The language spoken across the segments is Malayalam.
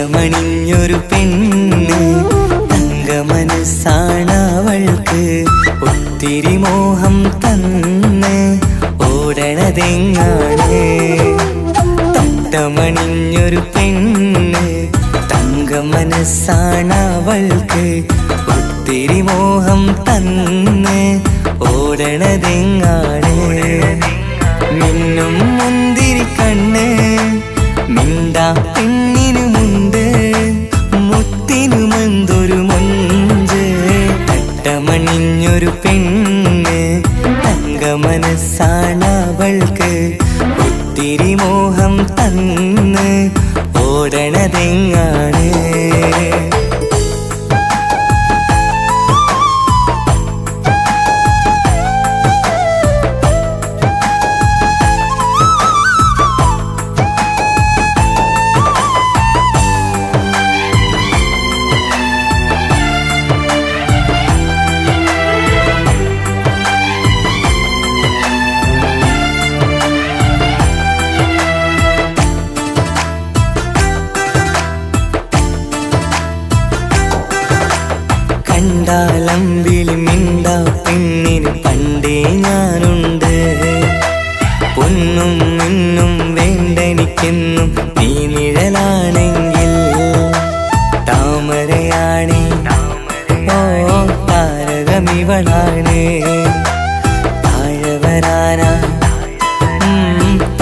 തട്ടമണിഞ്ഞൊരു പെണ്ണ് തങ്ക മനസ്സാണവൾക്ക് ഒത്തിരി മോഹം തന്ന് ഓടണതെങ്ങാണ് തട്ടമണിഞ്ഞൊരു പെണ്ണ് തങ്ക മനസ്സാണവൾക്ക് ഒത്തിരി മോഹം തന്ന് ഓടണതെങ്ങാണ് മിന്നും മുന്തിരി കണ്ണ് മിണ്ടാ പെണ്ണിനുമുണ്ട് മുത്തിനുമെന്തൊരു മൊഞ്ച് തട്ടമണിഞ്ഞൊരു പെണ്ണ് തങ്ക മനസ്സാണവൾക്ക് ഒത്തിരി മോഹം തന്ന് ഓടണതെങ്ങാണ് കണ്ടാലമ്പിളി മിണ്ടാ പെണ്ണിന് പണ്ടേ ഞാനുണ്ട് പൊന്നും മിന്നും വേണ്ടെനിക്കെന്നും നീ നിഴലാണെങ്കിൽ താമരയാണേ ഓ താരകമിവളാണ് താഴെ വരാനാ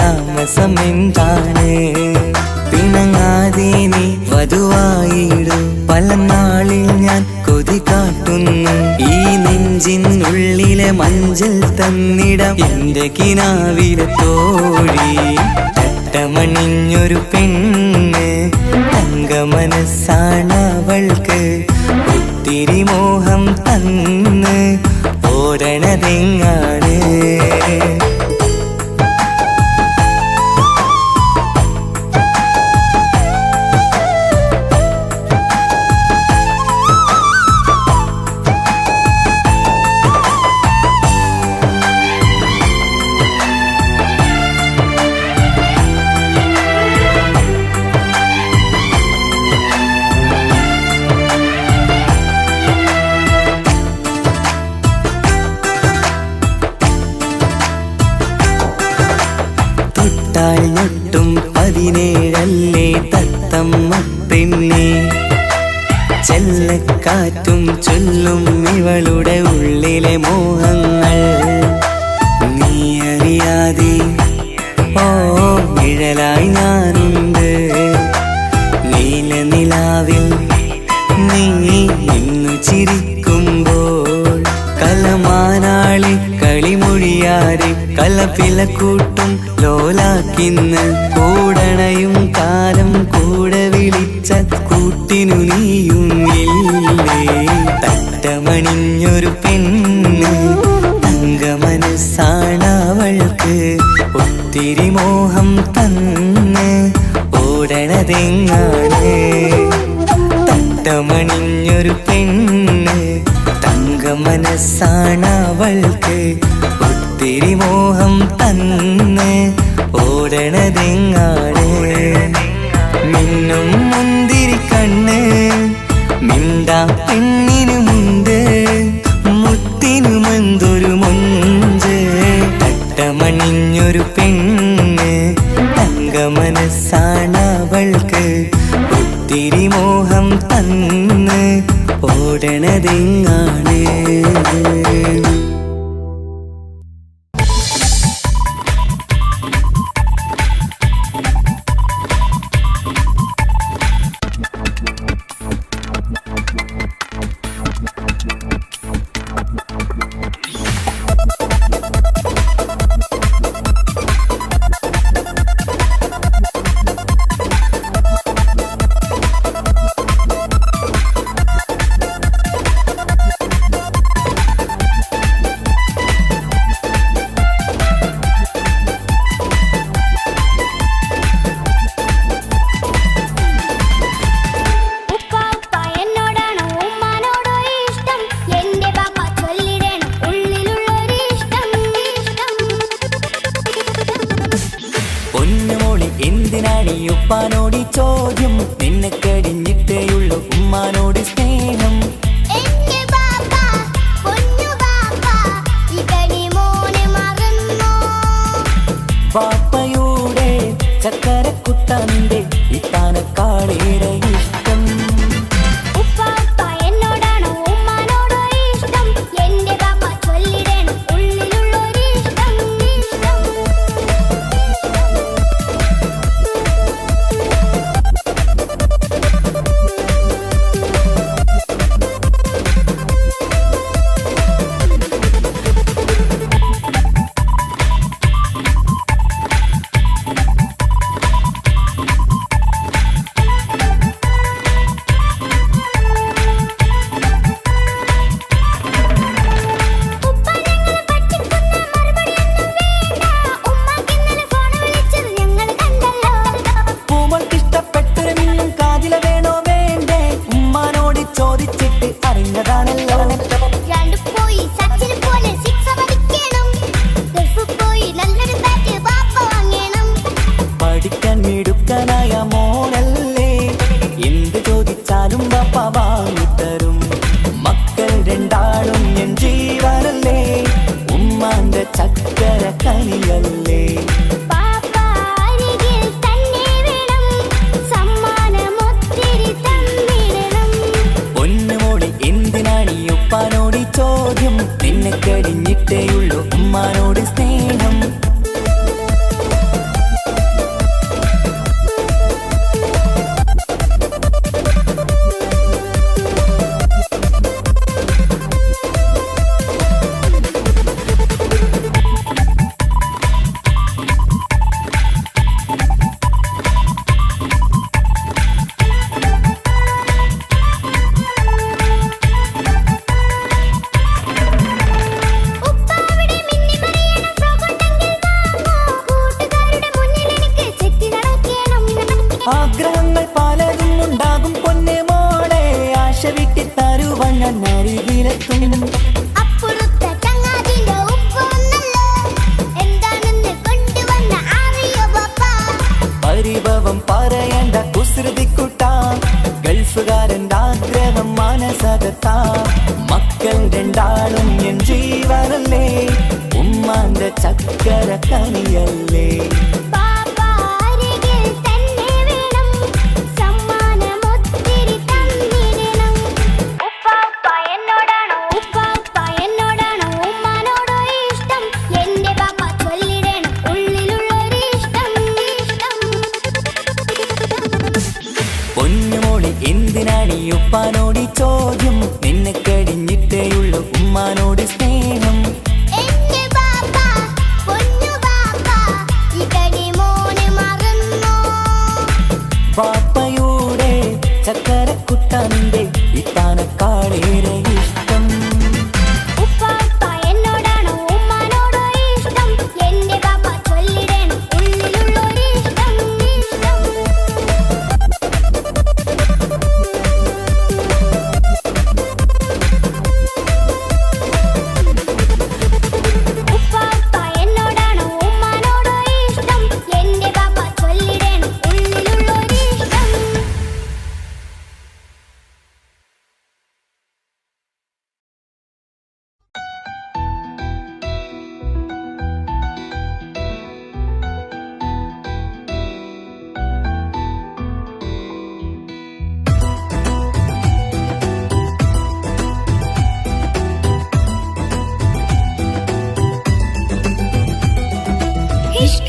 താമസം എന്താണ് പിണങ്ങാതെ നീ വധുവായിടും പല നാളിൽ ഞാൻ കൊതി കാട്ടുന്നു ഈ നെഞ്ചിനുള്ളിലെ മഞ്ചൽ തന്നിടം എന്റെ കിനാവിലെ തോഴി തട്ടമണിഞ്ഞൊരു പെണ്ണ് തങ്ക മനസ്സാണവൾക്ക് ഒത്തിരി മോഹം തന്ന് ഓടണതെങ്ങാണ് ഞൊട്ടും 17 തത്തമ്മ പെണ്ണെ ചെല്ലക്കാറ്റും ചൊല്ലും ഇവളുടെ ഉള്ളിലെ മോഹങ്ങൾ നീ അറിയാതെ ഓ നിഴലായി ഞാനുണ്ട് നീല നിലാവിൽ നീ ഇന്നു ചിരിക്കുമ്പോൾ കലമാനാളി കളിമൊഴിയാതെ കലപിലക്കൂട്ടും ലോലാക്കിന്ന് കൂടണയും കാലം കൂടെ വിളിച്ച കൂട്ടിനു നീയുമില്ലേ തട്ടമണിഞ്ഞൊരു പെണ്ണ് തങ്ക മനസ്സാണവൾക്ക് ഒത്തിരി മോഹം തന്ന് ഓടണതെങ്ങാണ് തട്ടമണിഞ്ഞൊരു പെണ്ണ് തങ്ക മനസ്സാണവൾക്ക് ഒത്തിരി മോഹം തന്ന് ഓടണതെങ്ങാണ് മിന്നും മുന്തിരി കണ്ണ് മിണ്ടാ പെണ്ണിനുമുണ്ട് മുത്തിനുമെന്തൊരു മൊഞ്ച് തട്ടമണിഞ്ഞൊരു പെണ്ണ് തങ്ക മനസ്സാണവൾക്ക് ഒത്തിരി മോഹം തന്ന് ഓടണതെങ്ങാണ് എന്തിനാണീ ഉപ്പാനോടി ചോദ്യം നിന്നെ കഴിഞ്ഞിട്ടേയുള്ളൂ ഉമ്മാനോട് സ്നേഹം പാപ്പയുടെ ചക്കരക്കുട്ടന്റെ ഇത്താനക്കാളേറെ ഇഷ്ടം പരിഭവം പറയണ്ട കുസൃതിക്കുട്ട ഗൾഫുകാരൻ്റെ ആഗ്രഹം മനസ്സകത്താ മക്കൾ രണ്ടാളും എൻ ജീവനല്ലേ ഉമ്മാന്റെ ചക്കര കനിയല്ലേ എന്തിനാണീ ഉപ്പാനോടി ചോദ്യം നിന്നെ കഴിഞ്ഞിട്ടേയുള്ളൂ ഉമ്മാനോട് സ്നേഹം പാപ്പയുടെ ചക്കരക്കുട്ടന്റെ ഇത്താനക്കാളേറെ ഇഷ്ടം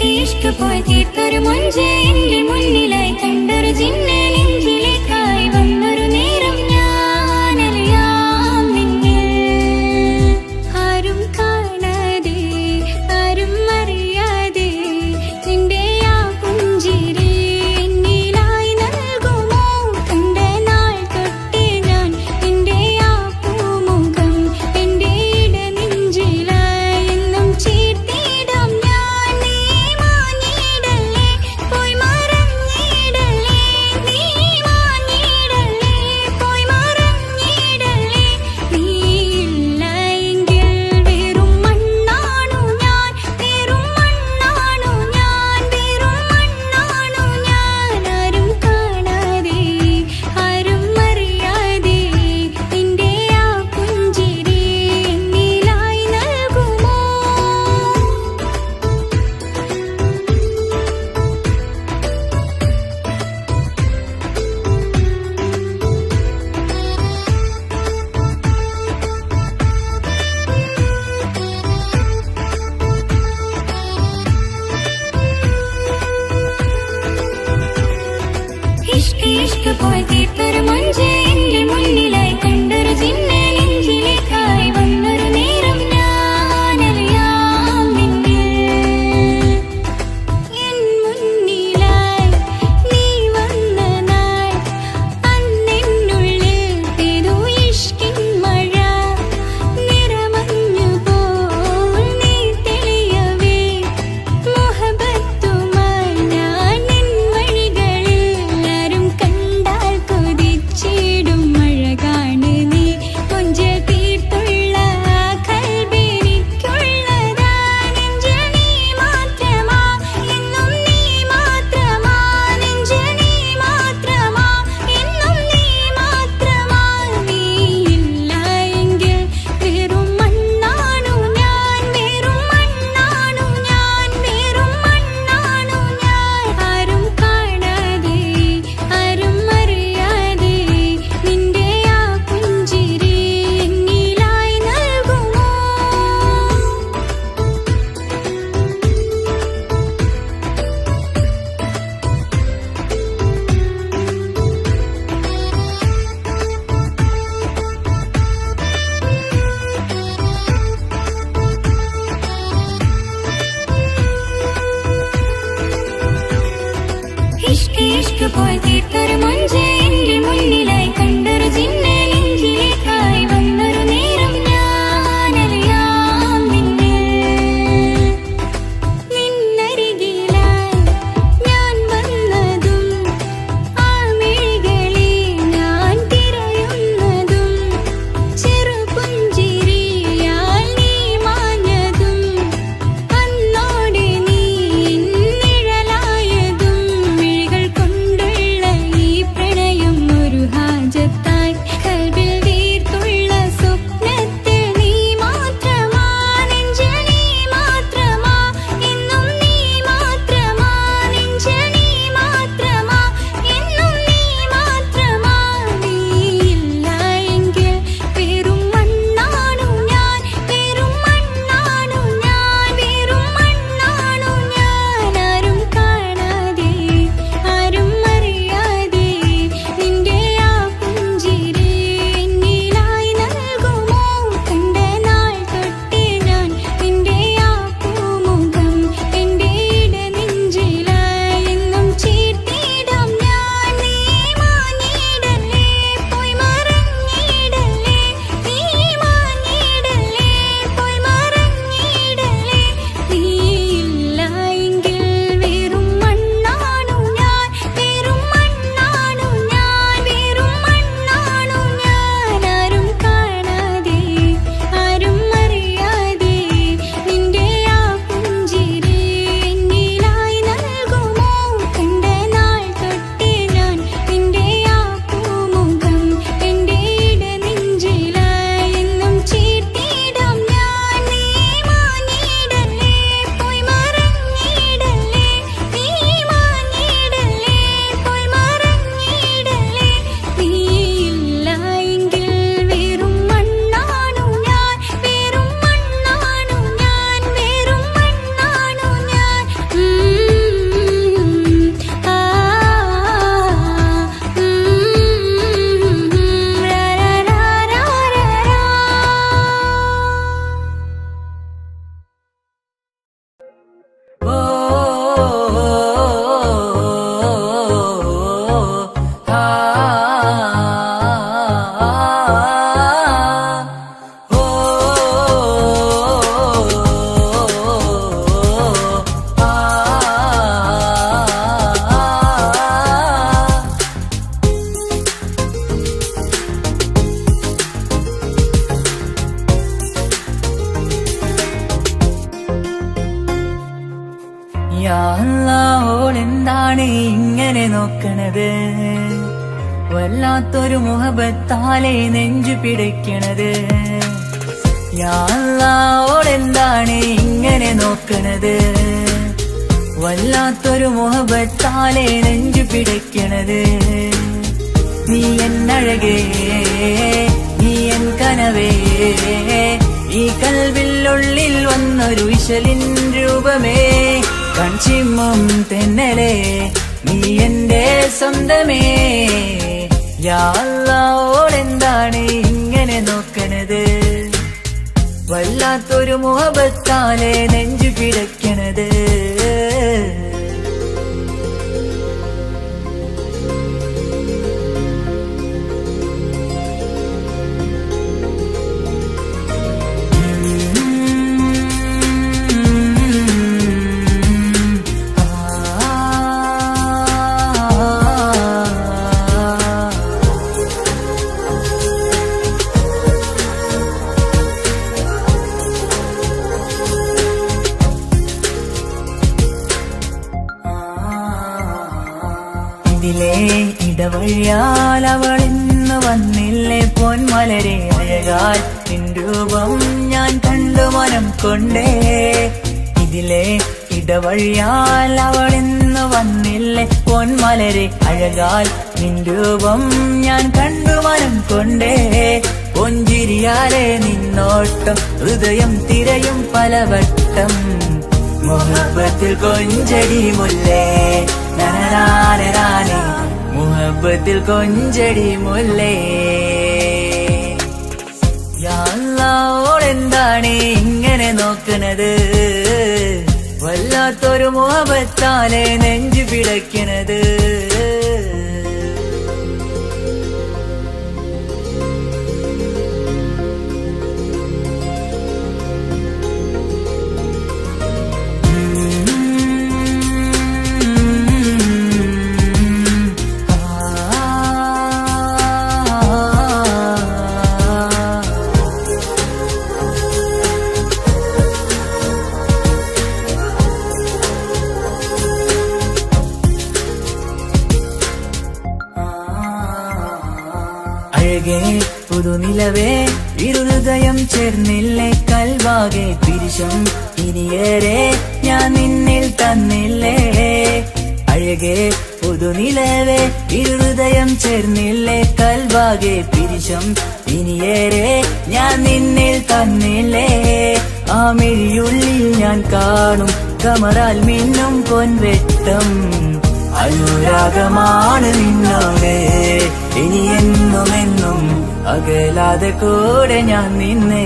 ഇഷ്ക് പോയി തീർത്തൊരു മൊഞ്ച് എന്റെ മുന്നിലായി കണ്ടൊരു ജിന്നെ നെഞ്ചിലേക്കായി വന്നൊരു നേരം ഞാനറിയാം നിന്നിൽ ആരും കാണാതെ ആരും അറിയാതെ നിന്റെ ആ പുഞ്ചിരി എന്നിലായി നൽകുമോ കണ്ട നാൾ തൊട്ടേ ഞാൻ നിന്റെ ആ പൂമുഖം എന്റെ ഇടനെഞ്ചിലായി എന്നും ചേർത്തിടാം ഞാൻ നീ മാഞ്ഞിടല്ലേ ഇഷ്ക് ഇഷ്ക് പോയി തീർത്തൊരു മൊഞ്ച് എന്റെ മുന്നിലായി കണ്ടൊരു ജിന്നെ നെഞ്ചിലേക്കായി വന്നൊരു നേരം ഞാനറിയാം നിന്നിൽ എൻ മുന്നിലായി നീ വന്ന നാൾ അന്നെന്നുള്ളിൽ പെയ്തു ഇഷ്കിൻ മഴ നിറമഞ്ഞു പോൽ നീ തെളിയവേ മുഹബത്തുമായി ഞാൻ നിൻ വഴികളിൽ ആരും കണ്ടാൽ കൊതിച്ചിടും അഴകാണ് നീ കൊഞ്ചൽ തീർത്തുള്ള കൽബിനിക്കുള്ളതാ നെഞ്ചിൽ നീ മാത്രമാ എന്നും നീ മാത്രമാ നെഞ്ചിൽ നീ മാത്രമാ എന്നും നീ മാത്രമാ നീയില്ല എങ്കിൽ വെറും മണ്ണാണു ഞാൻ വെറും മണ്ണാണു ഞാൻ വെറും മണ്ണാണു ഞാൻ ആരും കാണാതെ ആരും അറിയാതെ നിന്റെ ആ പുഞ്ചിരി എന്നിലായി നൽകുമോ ഇഷ്ക് ഇഷ്ക് പോയി തീർത്തൊരു മൊഞ്ച് എന്റെ മുന്നിലായി കണ്ടൊരു ജിന്നെ നെഞ്ചിലേക്കായി വന്നൊരു നേരം ഞാനറിയാം നിന്നിൽ നിന്നരികിലായി ഞാൻ വന്നതും ആ മിഴികളിൽ ഞാൻ തിരയുന്നതും ചെറുപുഞ്ചിരിയാൽ നീ മാഞ്ഞതും അന്നോടെ നീ നിഴലായതും മിഴികൾ കൊണ്ടുള്ള ഈ പ്രണയം ഒരു ഹാജത്തായി കൽബിൽ തീർത്തുള്ള സ്വപ്നത്തിൽ നീ മാത്രമാ നെഞ്ചിൽ നീ മാത്രമാ എന്നും നീ മാത്രമാ നെഞ്ചിൽ നീ മാത്രമാ എന്നും നീ മാത്രമാ നീയില്ല എങ്കിൽ വെറും മണ്ണാണു ഞാൻ വെറും മണ്ണാണു ഞാൻ വെറും മണ്ണാണു ഞാൻ ആരും കാണാതെ ആരും അറിയാതെ നിന്റെ ആ പുഞ്ചിരി എന്നിലായി നൽകുമോ കണ്ട നാൾ തൊട്ടേ ഞാൻ നിന്റെ ആ പൂമുഖം എന്റെ ഇടനെഞ്ചിലായി എന്നും ചേർത്തിടാം ഞാൻ നീ മാഞ്ഞിടല്ലേ പോയി മറഞ്ഞിടല്ലേ നീ മാഞ്ഞിടല്ലേ പോയി മറഞ്ഞിടല്ലേ നീയില്ല എങ്കിൽ വെറും മണ്ണാണു ഞാൻ വെറും മണ്ണാണു ഞാൻ വെറും മണ്ണാണു ഞാൻ ആരും കാണാതെ ആരും അറിയാതെ നിന്റെ ആ പുഞ്ചിരി എന്നിലായി നൽകുമോ കണ്ട നാൾ തൊട്ടേ ഞാൻ നിന്റെ ആ പൂമുഖം എന്റെ ഇടനെഞ്ചിലായി എന്നും ചേർത്തിടാം ഞാൻ നീ മാഞ്ഞിടല്ലേ പോയി മറഞ്ഞിടല്ലേ നീ മാഞ്ഞിടല്ലേ പോയി മറഞ്ഞിടല്ലേ നീയില്ല എങ്കിൽ വെറും മണ്ണാണു ഞാൻ വെറും മണ്ണാണു ഞാൻ വെറും മണ്ണാണു ഞാൻ ഓ ആ ഓ യാ അല്ലാഹ്, ഓളെന്താണ് ഇങ്ങനെ നോക്കണത്? വല്ലാത്തൊരു മുഹബത്താലെ നെഞ്ചു പിടിക്കണത്. യാ അല്ലാഹ്, ഓളെന്താണ് ഇങ്ങനെ നോക്കണത്? വല്ലാത്തൊരു മുഹബത്താലെ നെഞ്ചു പിടിക്കണത്. നീ എന്നഴകേ, നീ എൻ കനവേ, ഈ കൽവിനുള്ളിൽ വന്നൊരു വിശലിൻ രൂപമേ, കൺചിമ്മും തെന്നലേ, നീ എന്റെ സ്വന്തമേ. യാ അല്ലാഹോടെന്താണ് ഇങ്ങനെ നോക്കണത്, വല്ലാത്തൊരു മുഹബത്താലെ നെഞ്ചു പിടയ്ക്കണത്. ഇതിലെ ഇടവഴിയാൽ അവളിന്ന് വന്നില്ലേ പൊന്മലരെ, അഴകാൽ നിൻ രൂപം ഞാൻ കണ്ടു മനം കൊണ്ടേ. ഇതിലെ ഇടവഴിയാൽ അവളിന്ന് വന്നില്ലേ പൊന്മലരെ, അഴകാൽ നിൻ രൂപം ഞാൻ കണ്ടു മനം കൊണ്ടേ. പൊഞ്ചിരിയാലെ നിന്നോട്ടം ഹൃദയം തിരയും പലവട്ടം, മുഹബത്തിൽ കൊഞ്ചടി മുല്ലേ നനനാനനാനെ, മുഹബത്തിൽ കൊഞ്ചടി മുല്ലേ. യാ അല്ലാഹോടെന്താണ് ഇങ്ങനെ നോക്കണത്, വല്ലാത്തൊരു മുഹബത്താലെ നെഞ്ചു പിടയ്ക്കണത്. അഴകേ പുതുനിലവേ ഇരുഹൃദയം ചേർന്നില്ലേ കൽവാകെ പിരിശം ഇനിയേറെ ഞാൻ നിന്നിൽ തന്നില്ലേ. അഴകേ പുതുനിലവേ ഇരുഹൃദയം ചേർന്നില്ലേ കൽവാകെ പിരിശം ഇനിയേറെ ഞാൻ നിന്നിൽ തന്നില്ലേ. ആ മിഴിയുള്ളിൽ ഞാൻ കാണും കമറാൽ മിന്നും പൊൻവെട്ടം, അനുരാഗമാണ് നിന്നോട് ഇനി എന്നുമെന്നും അകലാതെ കൂടെ ഞാൻ നിന്നെ.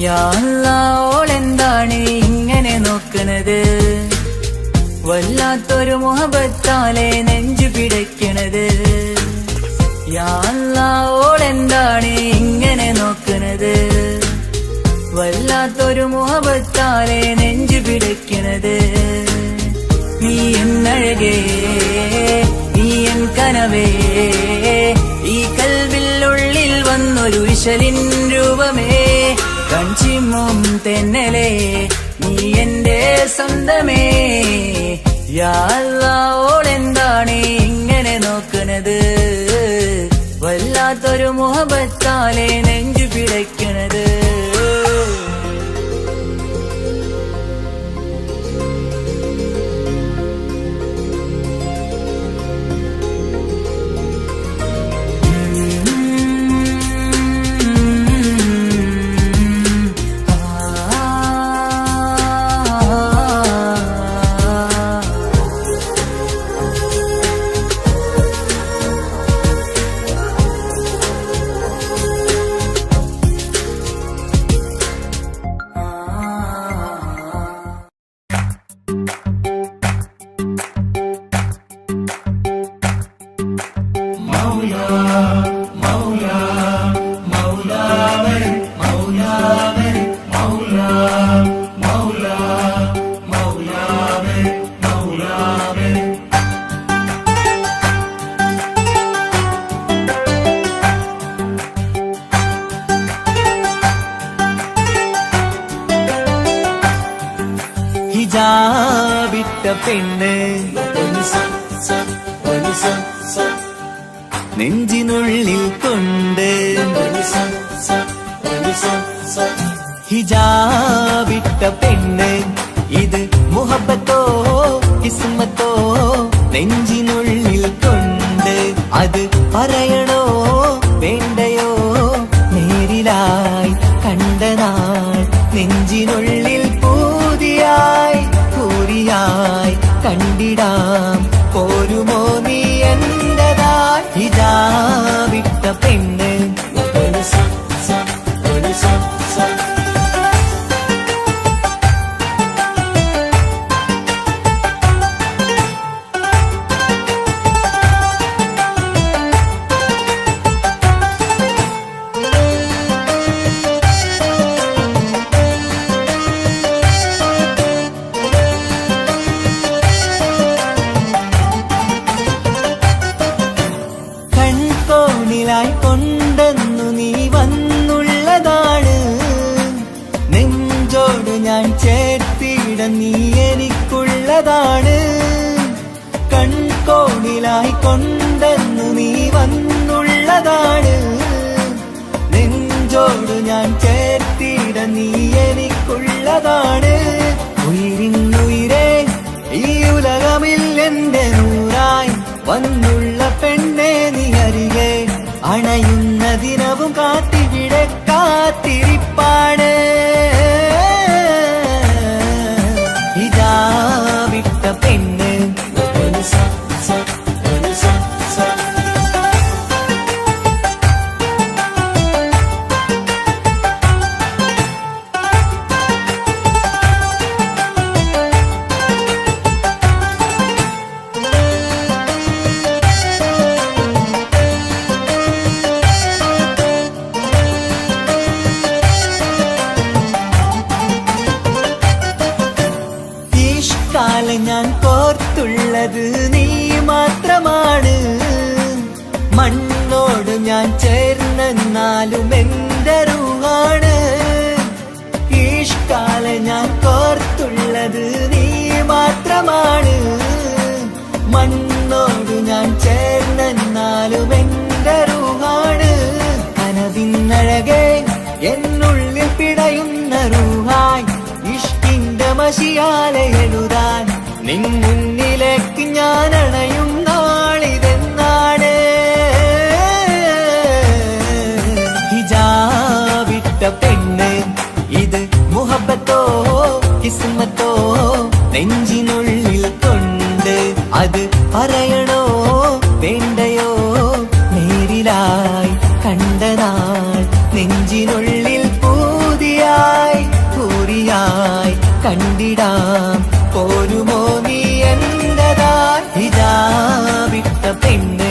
യാ അല്ലാഹോടെന്താണ് ഇങ്ങനെ നോക്കണത്, വല്ലാത്തൊരു മുഹബത്താലെ നെഞ്ചു പിടയ്ക്കണത്. യാ അല്ലാഹോടെന്താണ് ഇങ്ങനെ നോക്കണത്, വല്ലാത്തൊരു മുഹബത്താലെ നെഞ്ചു പിടയ്ക്കണത്. നീ എന്നഴകേ നീ എൻ കനവേ, ഈ കൽവിലുള്ളിൽ വന്നൊരു വിശലിൻ രൂപമേ. കഞ്ചിമ്മും തെന്നലേ നീ എന്റെ സ്വന്തമേ. യാ അല്ലാഹോടെന്താണ് ഇങ്ങനെ നോക്കണത്, വല്ലാത്തൊരു മുഹബത്താലെ നെഞ്ചു പിടയ്ക്കണത്. ഹിജാബിട്ട പെണ്ണ് നെഞ്ചിനുള്ളിൽ കൊണ്ട്, ഹിജാബിട്ട പെണ്ണ് ഇത് മുഹബത്തോ കിസ്മത്തോ നെഞ്ചിനുള്ളിൽ കൊണ്ട്. അത് പറയണോ വേണ്ടയോ, നേരിലായി കണ്ട നാൾ നെഞ്ചിനുള്ളിൽ പൂതിയായി പൂരിയായി കണ്ട പോരുമോ നീ എന്റേതായി ഹിജാബിട്ട പെണ്ണ് കൊണ്ടെന്നു നീ വന്നുള്ളതാണ് നെഞ്ചോട് ഞാൻ ചേർത്തിട നീ എനിക്കുള്ളതാണ് കൺകോണിലായി കൊണ്ടെന്നു നീ വന്നുള്ളതാണ് നെഞ്ചോട് ഞാൻ ചേർത്തിട നീ എനിക്കുള്ളതാണ് ഉയിരിന്നുയിരേ ഈ ഉലകമിൽ എന്റെ നൂറായി വന്നുള്ള പെണ്ണെ നീ അരികെ അണയുന്ന ദിനവും കാത്തിവിടെ കാത്തിരിപ്പാണ് ഹിജാബിട്ട പെണ്ണ് ഞാൻ കോർത്തുള്ളത് നീ മാത്രമാണ് മണ്ണോട് ഞാൻ ചേർന്നെന്നാലും എന്റെ റൂഹാണ് ഈഷ്കാല ഞാൻ കോർത്തുള്ളത് നീ മാത്രമാണ് മണ്ണോട് ഞാൻ ചേർന്നെന്നാലും എന്റെ റൂഹാണ് കനവിന്നഴകെ എന്നുള്ളിൽ പിടയുന്ന റൂഹായി ഇഷ്കിന്റെ മഷിയാലെ എഴുതാൻ നിൻ മുന്നിലേക്ക് ഞാൻ അണയും നാളിതെന്നാണ് ഹിജാബിട്ട പെണ്ണ് ഇത് മുഹബത്തോ കിസ്മത്തോ നെഞ്ചിനുള്ളിൽ കൊണ്ട് അത് പറയണോ വേണ്ടയോ നേരിലായി കണ്ടനാൾ നെഞ്ചിനുള്ളിൽ പൂതിയായി പൂരിയായി കണ്ടിടാം പോരുമോ നീ എന്റേതായി ഹിജാബിട്ട പെണ്ണ്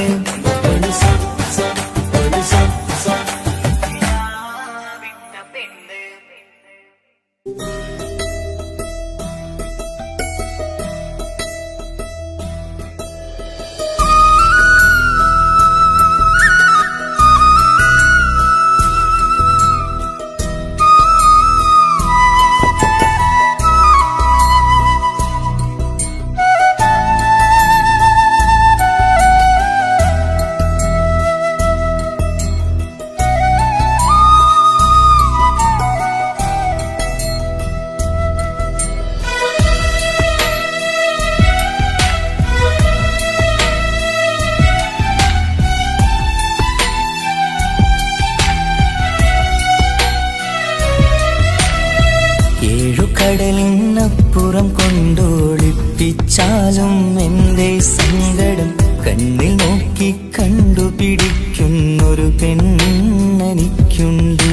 കടലിനപ്പുറം കൊണ്ടോളിപ്പിച്ചാലും എന്റെ സങ്കടം കണ്ണിൽ നോക്കി കണ്ടുപിടിക്കുന്നൊരു പെണ്ണെനിക്കുണ്ട്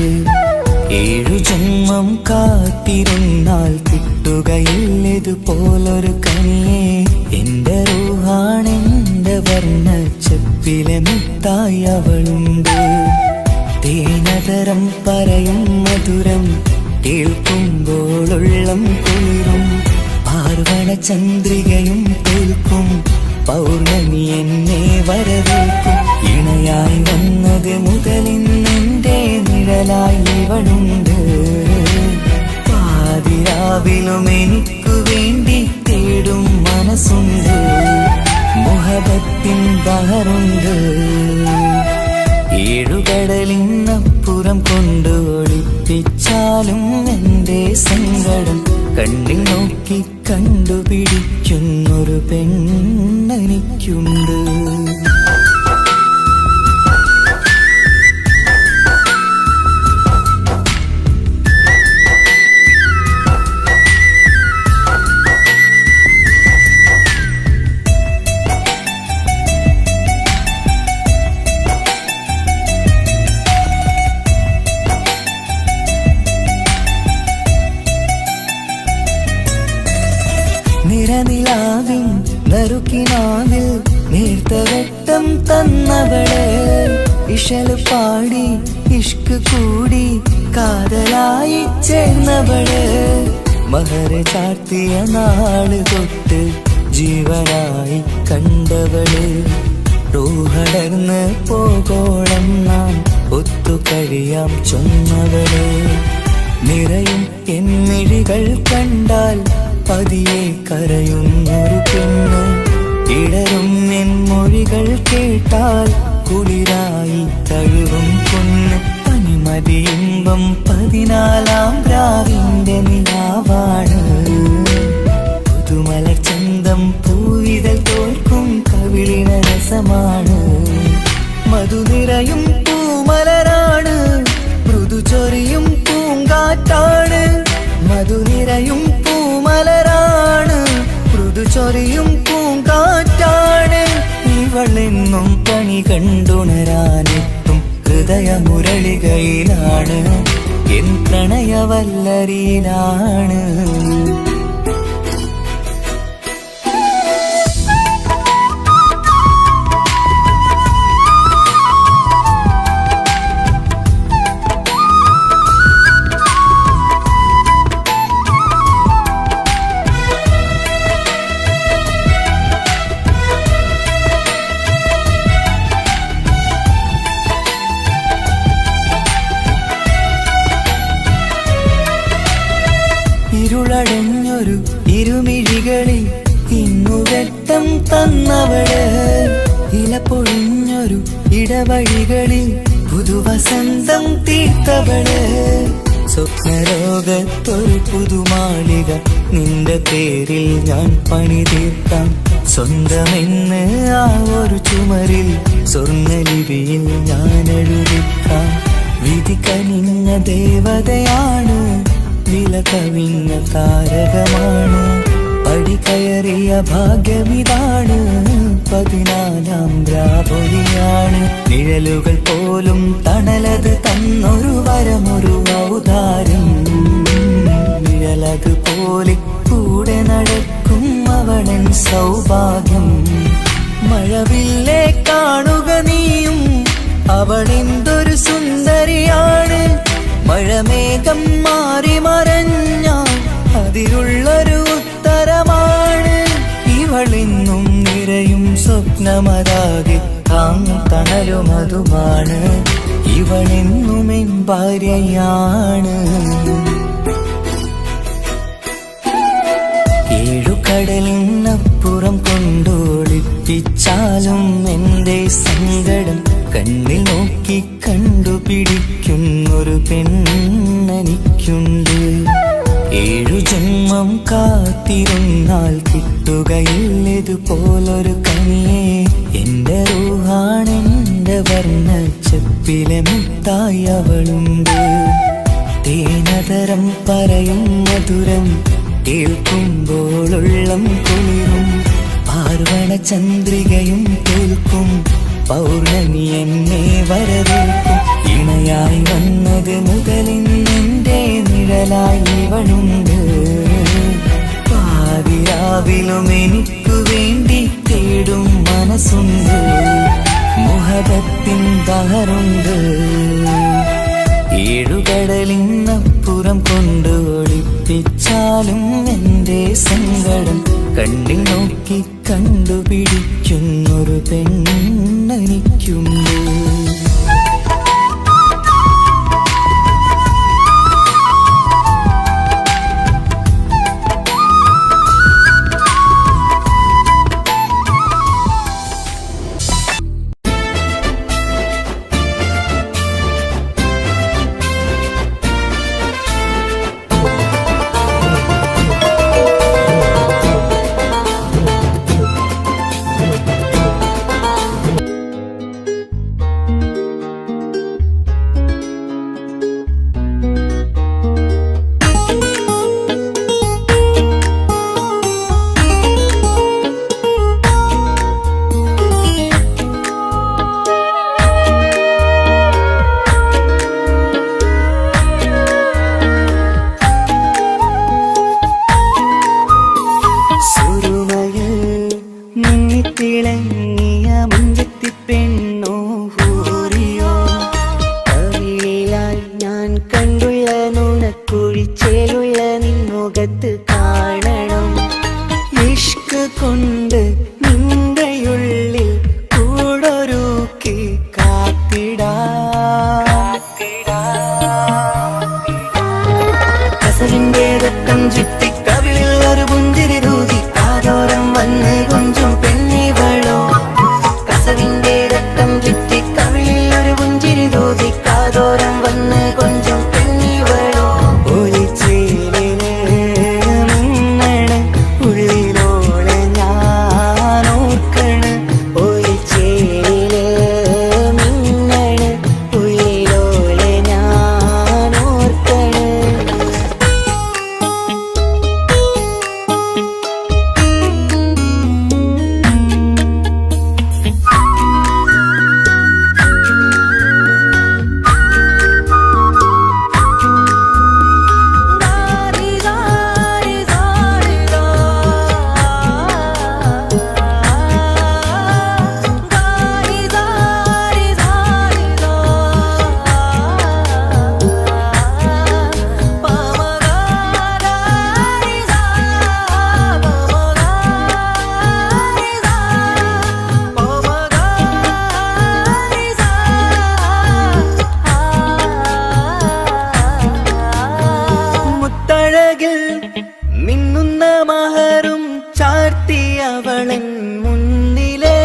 7 ജന്മം കാത്തിരുന്നാൽ കിട്ടുകയില്ലതുപോലൊരു കനിയെ എന്റെ റൂഹാണെന്റെ വർണ്ണച്ചപ്പിലെ മുത്തായി അവളുണ്ട് തേനതരം പറയും മധുരം കേൾക്കുമ്പോളുള്ളം കുളിരും പാർവണ ചന്ദ്രികയും തോൽക്കും പൗർണമി എന്നെ വരവേൽക്കും ഇണയായി വന്നത് മുതലിന്നെന്റെ നിഴലായി ഇവളുണ്ട് പാതിരാവിലും എനിക്കു വേണ്ടി തേടും മനസ്സുണ്ട് മുഹബത്തിൻ ബഹറുണ്ട് 7 കടലിനപ്പുറം കൊണ്ട് ഒളിപ്പിച്ചാലും എന്റെ സങ്കടം കണ്ണിൽ നോക്കി കണ്ടുപിടിക്കുന്നൊരു പെണ്ണെനിക്കുണ്ട് നറുക്കിനാവിൽ നേർത്ത വെട്ടം തന്നവള് ഇഷല് പാടി ഇഷ്ക് കൂടി കാതലായി ചേർന്നവള് മഹർ ചാർത്തിയ നാള് തൊട്ട് ജീവനായി കണ്ടവള് റൂഹടർന്ന് പോകോളം നാം ഒത്തു കഴിയാം ചൊന്നവള് നിറയും എന്നിഴികൾ കണ്ടാൽ പതിയെ കരയുന്നൊരു പെണ്ണ് ഇടരും എൻ മൊഴികൾ കേട്ടാൽ കുളിരായി തഴുകും പൊന്ന് പനിമതിയിമ്പം 14-ാം രാവിന്റെ നിലാവാണ് പുതുമലർ ചന്തം പൂവിതൽ തോൽക്കും കവിളിന രസമാണ് മധു നിറയും പൂമലരാണ് മൃദു ചൊരിയും പൂങ്കാറ്റാണ് മധു നിറയും പൂമലരാണ് മൃദു ചൊരിയും പൂങ്കാറ്റാണ് ഇവളെന്നും പണി കണ്ടുണരാനെത്തും ഹൃദയമുരളികയിലാണ് എൻ പ്രണയവല്ലരിയിലാണ് ഇരുളടഞ്ഞൊരു ഇരുമിഴികളിൽ ഇന്നു വെട്ടം തന്നവള് ഇല പൊഴിഞ്ഞൊരു ഇടവഴികളിൽ പുതുവസന്തം തീർത്തവള് സ്വപ്നലോകത്തൊരു പുതുമാളിക നിന്റെ പേരിൽ ഞാൻ പണി തീർക്കാം സ്വന്തമെന്ന് ആ ഒരു ചുമരിൽ സ്വർണ്ണലിപിയിൽ ഞാൻ എഴുതിക്കാം വിധി കനിഞ്ഞ ദേവതയാണ് വില കവിഞ്ഞ താരകമാണ് പടി കയറിയ ഭാഗ്യമിതാണ് 14-ാം രാപൊലിയാണ് നിഴലുകൾ പോലും തണലത് തന്നൊരു വരമൊരു ഔദാര്യം നിഴലത് പോലെ കൂടെ നടക്കും അവളൻ സൗഭാഗ്യം മഴവില്ലേ കാണുക നീയും അവളെന്തൊരു സുന്ദരിയാണ് മഴമേഘം മാറി മറഞ്ഞാൽ അതിലുള്ളൊരു ഉത്തരമാണ് ഇവളിന്നും നിറയും സ്വപ്നമതാകെ തണലുമതുമാണ് ഇവളെന്നും എൻ ഭാര്യയാണ് ഏഴുകടലിനപ്പുറം കൊണ്ടോളിപ്പിച്ചാലും എന്റെ സങ്കടം കണ്ണിൽ നോക്കി കണ്ടുപിടിക്കുന്നൊരു പെണ്ണെനിക്കുണ്ട് 7 ജന്മം കാത്തിരുന്നാൽ കിട്ടുകയില്ലതുപോലൊരു കനിയെ എന്റെ റൂഹാണെന്റെ വർണ്ണച്ചപ്പിലെ മുത്തായി അവളുണ്ട് തേനതരം പറയും മധുരം കേൾക്കുമ്പോളുള്ളം കുളിരും പാർവണ ചന്ദ്രികയും കേൾക്കും പൗർണമി എന്നെ വരവേൽക്കും ഇണയായി വന്നത് മുതലിന്നെന്റെ നിഴലായി ഇവളുണ്ട് പാതിരാവിലും എനിക്കു വേണ്ടി തേടും മനസ്സുണ്ട് മുഹബത്തിൻ ബഹറുണ്ട് ഏഴുകടലിനപ്പുറം കൊണ്ട് ഒളിപ്പിച്ചാലും എന്റെ സങ്കടം കണ്ണിൽ നോക്കി കണ്ടുപിടിക്കുന്നൊരു പെണ്ണെനിക്കുണ്ട് തിളങ്ങിയ മുഞ്ചത്തി പെണ്ണോ ഹൂറിയോ കവിളിലായി ഞാൻ കണ്ടുള്ള നുണക്കുഴിച്ചേലുള്ള നിൻമുഖത്ത് കാണണം. ഇഷ്ക് കൊണ്ട് നിന്റെയുള്ളിൽ കൂടൊരുക്കി കാത്തിടാ കസവിന്റെ രക്തം ചുറ്റി കവിളിൽ ഒരു പുഞ്ചിരി തൂകി കാതോരം വന്ന് കൊഞ്ചും പെണ്ണിവളോ. കസവിന്റെ രക്തം ചുറ്റി കവിളിൽ ഒരു പുഞ്ചിരി തൂകി കാതോരം വന്ന് കൊഞ്ചും പെണ്ണിവളോ. ഒലിച്ചേലിന് മിന്നണ് ഉള്ളിലോളെ ഞാനോർക്കണ്. ഒലിച്ചേലില് മിന്നണ് ഉള്ളിലോളെ ഞാനോർക്കണ്. മുത്തഴകിൽ മിന്നുന്ന മഹറും ചാർത്തിയവളൻ മുന്നിലെ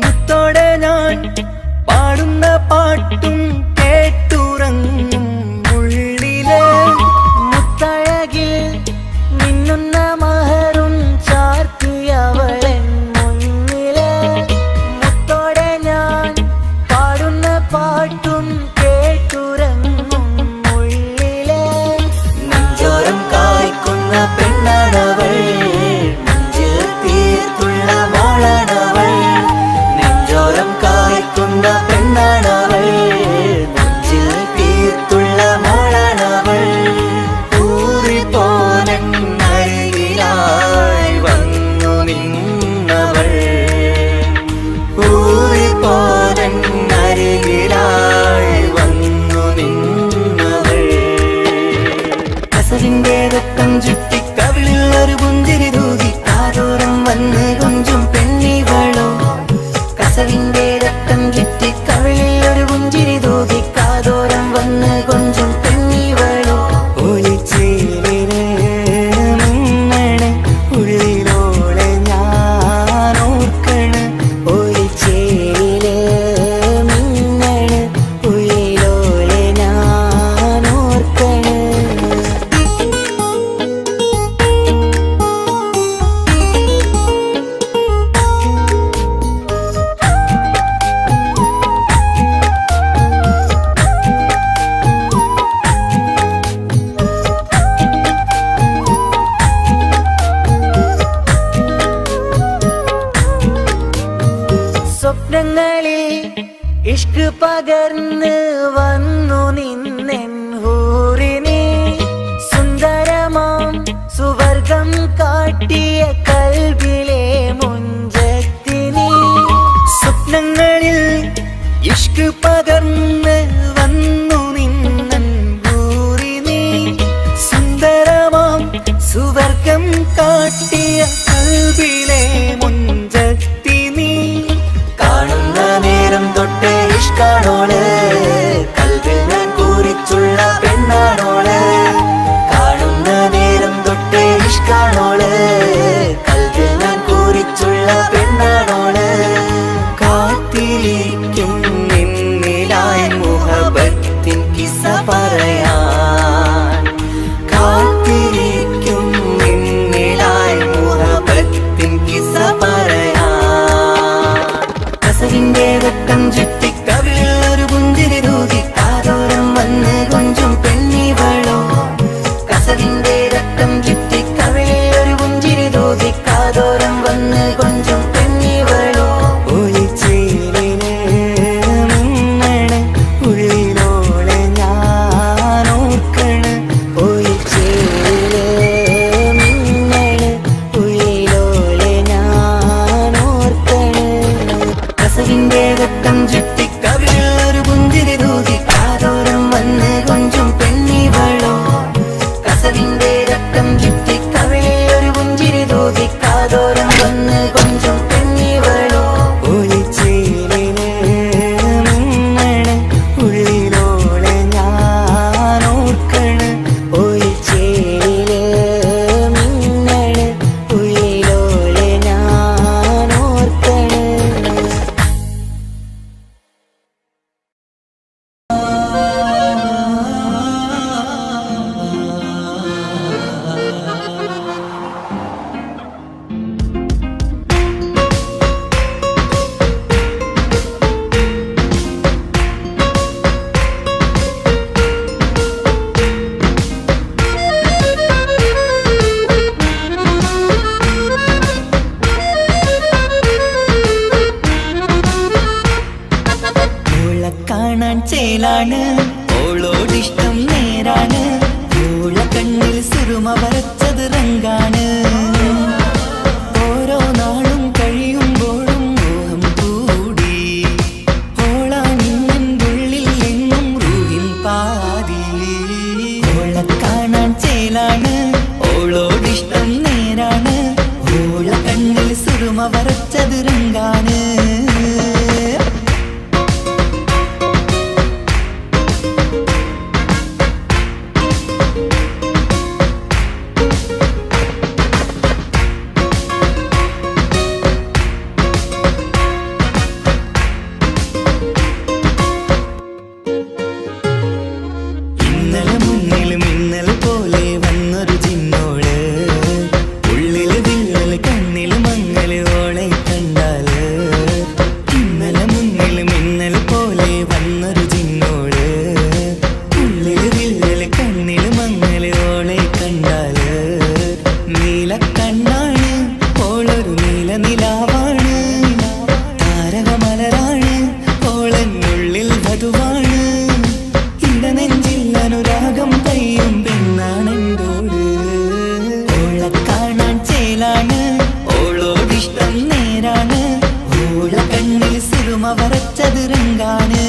മുത്തോടെ ഞാൻ പാടുന്ന പാട്ടും കേട്ടുറങ്ങും ഉള്ളിലെ. മുത്തഴകിൽ മിന്നുന്ന മഹറും ചാർത്തിയവളൻ മുന്നിലെ മുത്തോടെ ഞാൻ പാടുന്ന പാട്ടും കേട്ടുറങ്ങും ഉള്ളിലെ. നെഞ്ചോരം കായ്ക്കുന്ന പെണ്ണാണവൾ, നെഞ്ചിൽ തീർത്തുള്ള മോളാണവൾ. നെഞ്ചോരം കായ്ക്കുന്ന പെണ്ണാണവൾ, നെഞ്ചിൽ തീർത്തുള്ള മോളാണവൾ. ഊറിപ്പോലൻ അരികിലായി വന്നു നിന്നവൾ, ഊറിപ്പോലൻ അരികിലായി വന്നു നിന്നവൾ. കസവിന്റെ രക്തം ചുറ്റി കവിളിൽ ഒരു പുഞ്ചിരി തൂകി കാതോരം വന്ന് കൊഞ്ചും പെണ്ണിവളോ. കസവിന്റെ രക്തം ചുറ്റി കവിളിൽ ഒരു പുഞ്ചിരി തൂകി കാതോരം വന്ന് കൊഞ്ചും പെണ്ണിവളോ. ഒലിച്ചേലിന് മിന്നണ് ഉള്ളിലോളെ ഞാനോർക്കണ്. ഒലിച്ചേലില് മിന്നണ് ഉള്ളിലോളെ ഞാനോർക്കണ്. സ്വപ്നങ്ങളിൽ ഇഷ്ക് പകർന്ന് വന്നു നിന്നെൻ ഹൂറിനെ. സുന്ദരമാം സുവർഗം കാട്ടിയ കൽബിലെ മുഞ്ചത്തിനി. സ്വപ്നങ്ങളിൽ ഇഷ്ക് പകർന്ന് വന്നു നിന്നെൻ ഹൂറിനെ. സുന്ദരമാം സുവർഗം കാട്ടിയ കൽബിലെ മുഞ്ചത്തിനി. കാണുന്ന നേരം തൊട്ട് ഇഷ്കാണോള്, കൽവിൽ ഞാൻ കൂറിച്ചുള്ള പെണ്ണാണോള്. കാണുന്ന നേരം തൊട്ട് ഇഷ്കാണോള്, കൽവിൽ ഞാൻ കൂറിച്ചുള്ള പെണ്ണാണോള്. കാത്തിരിക്കും നിന്നിലായി ചേലാണ് ഓളോടിഷ്ടം നേരാണ് ഓള കണ്ണിൽ സുറുമ വരച്ചത് റങ്കാണ് ഓരോ നാളും കഴിയുമ്പോഴും മോഹം കൂടി ഓളാണിന്നുള്ളിൽ എന്നും റൂഹിൻ പാതി ഓള കാണാൻ ചേലാണ് ഓളോടിഷ്ടം നേരാണ് ഓള കണ്ണിൽ സുറുമ വരച്ചത് റങ്കാണ് ഓളോടിഷ്ടം നേരാണ് ഓള കണ്ണിൽ സുറുമ വരച്ചത് റങ്കാണ്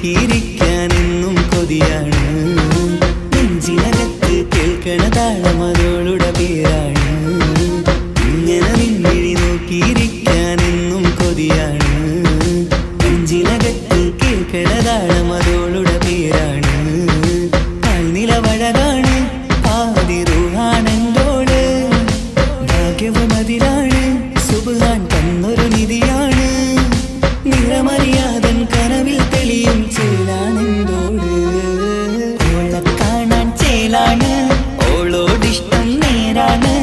നോക്കിയിരിക്കാനെന്നും കൊതിയാണ് നെഞ്ചിനകത്ത് കേൾക്കണ താളമതോളുടെ പേരാണ് ഇങ്ങനെ നിന്നിഴി നോക്കിയിരിക്കാനെന്നും കൊതിയാണ് നെഞ്ചിനകത്ത് കേൾക്കണ താളമതോളുടെ പേരാണ് കാൽനിലവഴകാണ് പാതി റൂഹാണെന്തോട് ഭാഗ്യവും അതിലാണ് സുബ്ഹാൻ തന്നൊരു നിധിയാണ് നിറമറിയാതൻ കനവിൽ തെളിയും ചേലാണെന്തോട് ഓള കാണാൻ ചേലാണ് ഓളോടിഷ്ടം നേരാണ്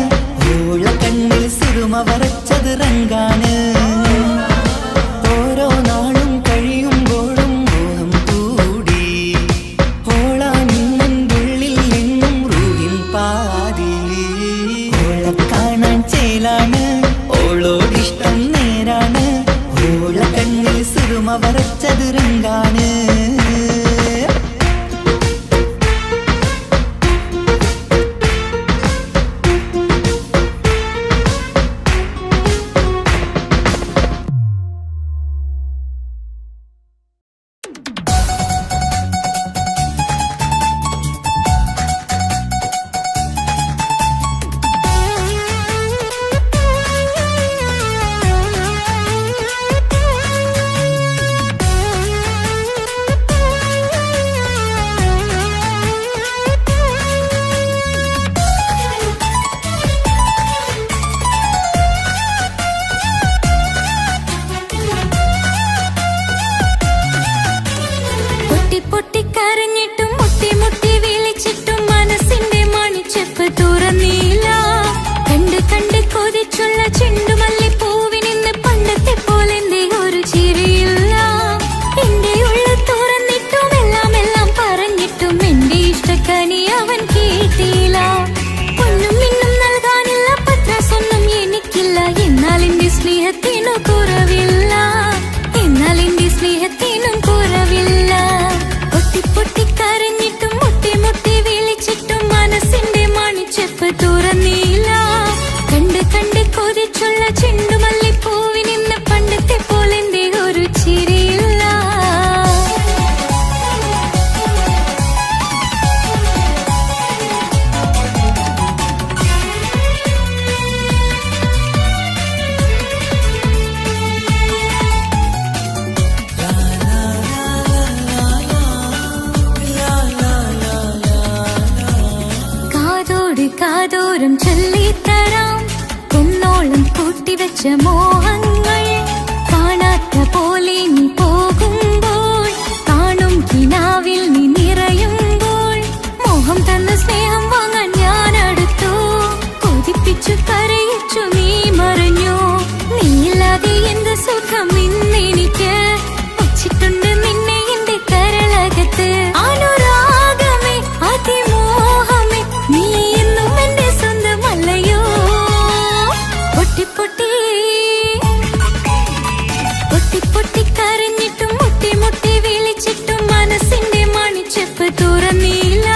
ഓള കണ്ണിൽ സുറുമ വരച്ചത് റങ്കാണ് ഓരോ നാളും കഴിയുമ്പോഴും മോഹം കൂടി ഓളാണിന്നുള്ളിൽ എന്നും റൂഹിൻ പാതി ഓള കാണാൻ ചേലാണ് ഓളോടിഷ്ടം നേരാണ് ഓള കണ്ണിൽ സുറുമ വരച്ചത് റങ്കാണ് കാതോരം ചൊല്ലിത്തരാം കുന്നോളം കൂട്ടിവെച്ച മോഹങ്ങൾ കാണാത്ത പോലെ നീ പോകുമ്പോൾ കാണും കിനാവിൽ നീ നിറയുമ്പോൾ മോഹം തന്ന സ്നേഹം വാങ്ങാൻ ഞാൻ അടുത്തു കൊതിപ്പിച്ചു കരയിച്ചു നീ സുഖം ഇന്നെനിക്ക് വച്ചിട്ടുണ്ട് നിന്നെ എന്റെ കരളകത്ത് അനുരാഗമേ അതിമോഹമേ നീ എന്നും എന്റെ സ്വന്തമല്ലയോ പൊട്ടി പൊട്ടി പൊട്ടി പൊട്ടി കരഞ്ഞിട്ടും മുട്ടി മുട്ടി വിളിച്ചിട്ടും മനസ്സിന്റെ മണിച്ചെപ്പ് തുറന്നില്ല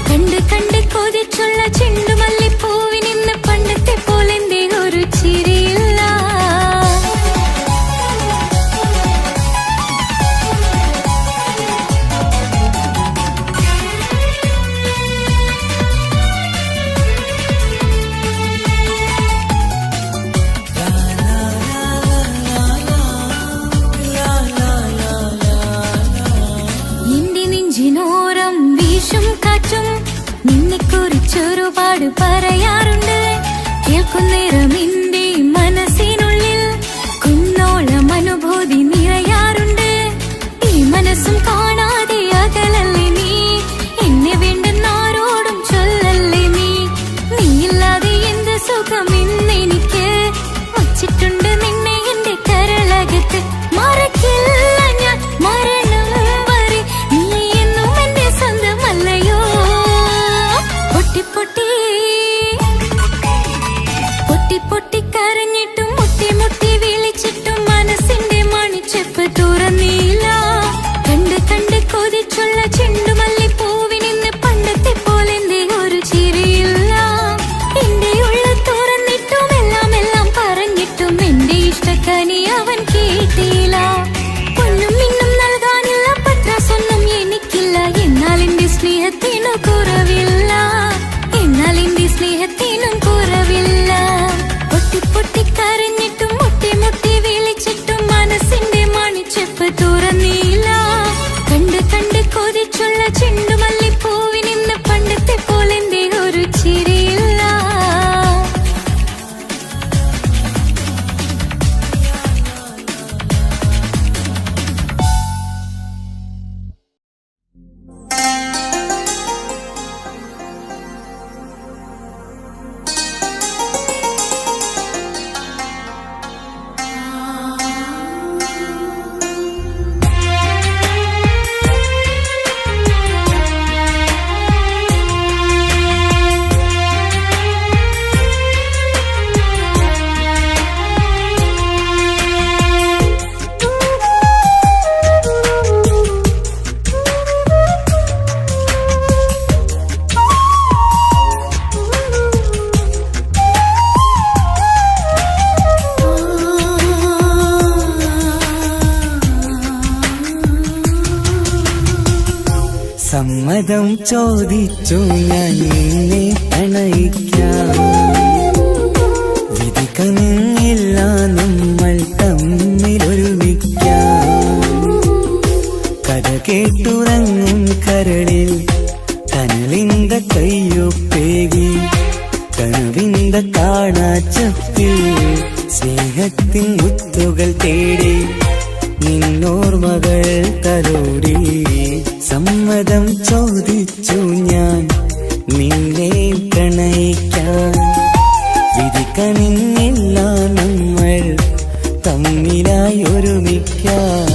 കണ്ട് കണ്ട് കൊതിച്ചുള്ള ചെണ്ടുമല്ലിപ്പൂവിനിന്ന് പണ്ടത്തെ പോലെന്തേ ഒരു ചിരിയില്ല എന്റെ നെഞ്ചിനോരം വീശും കാറ്റും നിന്നെക്കുറിച്ചൊരുപാട് പറയാറുണ്ട് കേൾക്കുന്നേരം എന്റെ മനസ്സിനുള്ളിൽ കുന്നോളം അനുഭൂതി നിറയാറുണ്ട് ഈ മനസ്സും കാണാതെ അകലല്ലേ നീ എന്നെ വേണ്ടെന്നാരോടും ചൊല്ലല്ലേ നീ ഇല്ലാതെ എന്ത് സുഖം ഇന്നെനിക്ക് വച്ചിട്ടുണ്ട് നിന്നെ എന്റെ കരളകത്ത് മറക്കില്ല ഞാൻ മരണം വരെ നീ എന്നും എന്റെ സ്വന്തമല്ലയോ പൊട്ടി പൊട്ടി പൊട്ടി പൊട്ടി കരഞ്ഞിട്ടും മുട്ടി മുട്ടി വിളിച്ചിട്ടും മനസ്സിന്റെ മണിച്ചെപ്പ് തുറന്നില്ല കണ്ട് കണ്ട് കൊതിച്ചുള്ള ചെണ്ടുമല്ലിപ്പൂവിനിന്ന് പണ്ടത്തെ പോലെന്തേ ഒരു ചിരിയില്ല എന്റെ ഉള്ള തുറന്നിട്ടും എല്ലാം എല്ലാം പറഞ്ഞിട്ടും എന്റെ ഇഷ്ടക്കനി അവൻ കേട്ടില്ല പൊന്നും മിന്നും നൽകാനില്ല പത്രാസൊന്നും എനിക്കില്ല എന്നാൽ എന്റെ സ്നേഹത്തിനു കുറവില്ല എന്നാൽ എന്റെ സ്നേഹത്തിനും കുറവില്ല പൊട്ടി പൊട്ടി കരഞ്ഞിട്ടും മുട്ടി മുട്ടി വിളിച്ചിട്ടും മനസ്സിന്റെ മണിച്ചെപ്പ് തുറന്നില്ല കണ്ട് കണ്ട് കൊതിച്ചുള്ള ചെണ്ടുമല്ലിപ്പൂവിനിന്ന് പണ്ടത്തെ പോലെന്തേ ഒരു ചിരിയില്ല സമ്മതം ചോദിച്ചു ഞാൻ നിന്നെ പ്രണയിക്കാം വിധി കനിഞ്ഞില്ല നമ്മൾ തമ്മിലൊരുമിക്കാം കഥ കേട്ടുറങ്ങും കരളിൽ കനലിന്ത കയ്യൊപ്പേകി കനവിന്ത കാണാച്ചപ്പിൽ സ്നേഹത്തിൻ മുത്തുകൾ തേടി നിന്നോർമകൾ തലോടി സമ്മതം ചോദിച്ചു ഞാൻ നിന്നെ പ്രണയിക്കാൻ വിധി കനിഞ്ഞില്ല നമ്മൾ തമ്മിലായി ഒരുമിക്കാം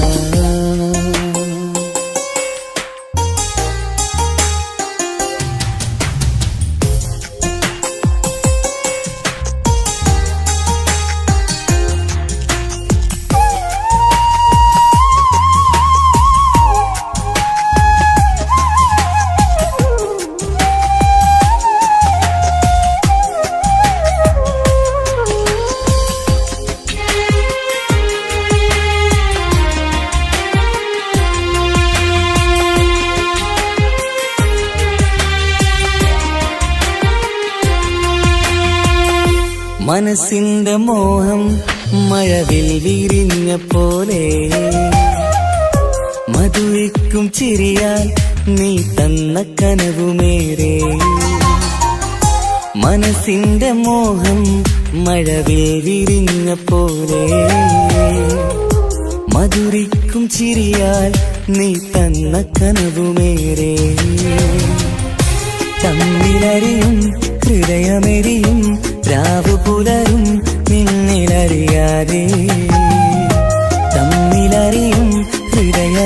മനസ്സിന്റെ മോഹം മഴവിൽ വിരിഞ്ഞ പോലെ മധുരിക്കും ചിരിയാൽ നീ തന്ന കനവുമേറെ മനസ്സിന്റെ മോഹം മഴവിൽ വിരിഞ്ഞ പോലെ മധുരിക്കും ചിരിയാൽ നീ തന്ന കനവുമേറെ തമ്മിലറിയും ഹൃദയമെരിയും രാവു പുലരും നിന്നിലറിയാതെ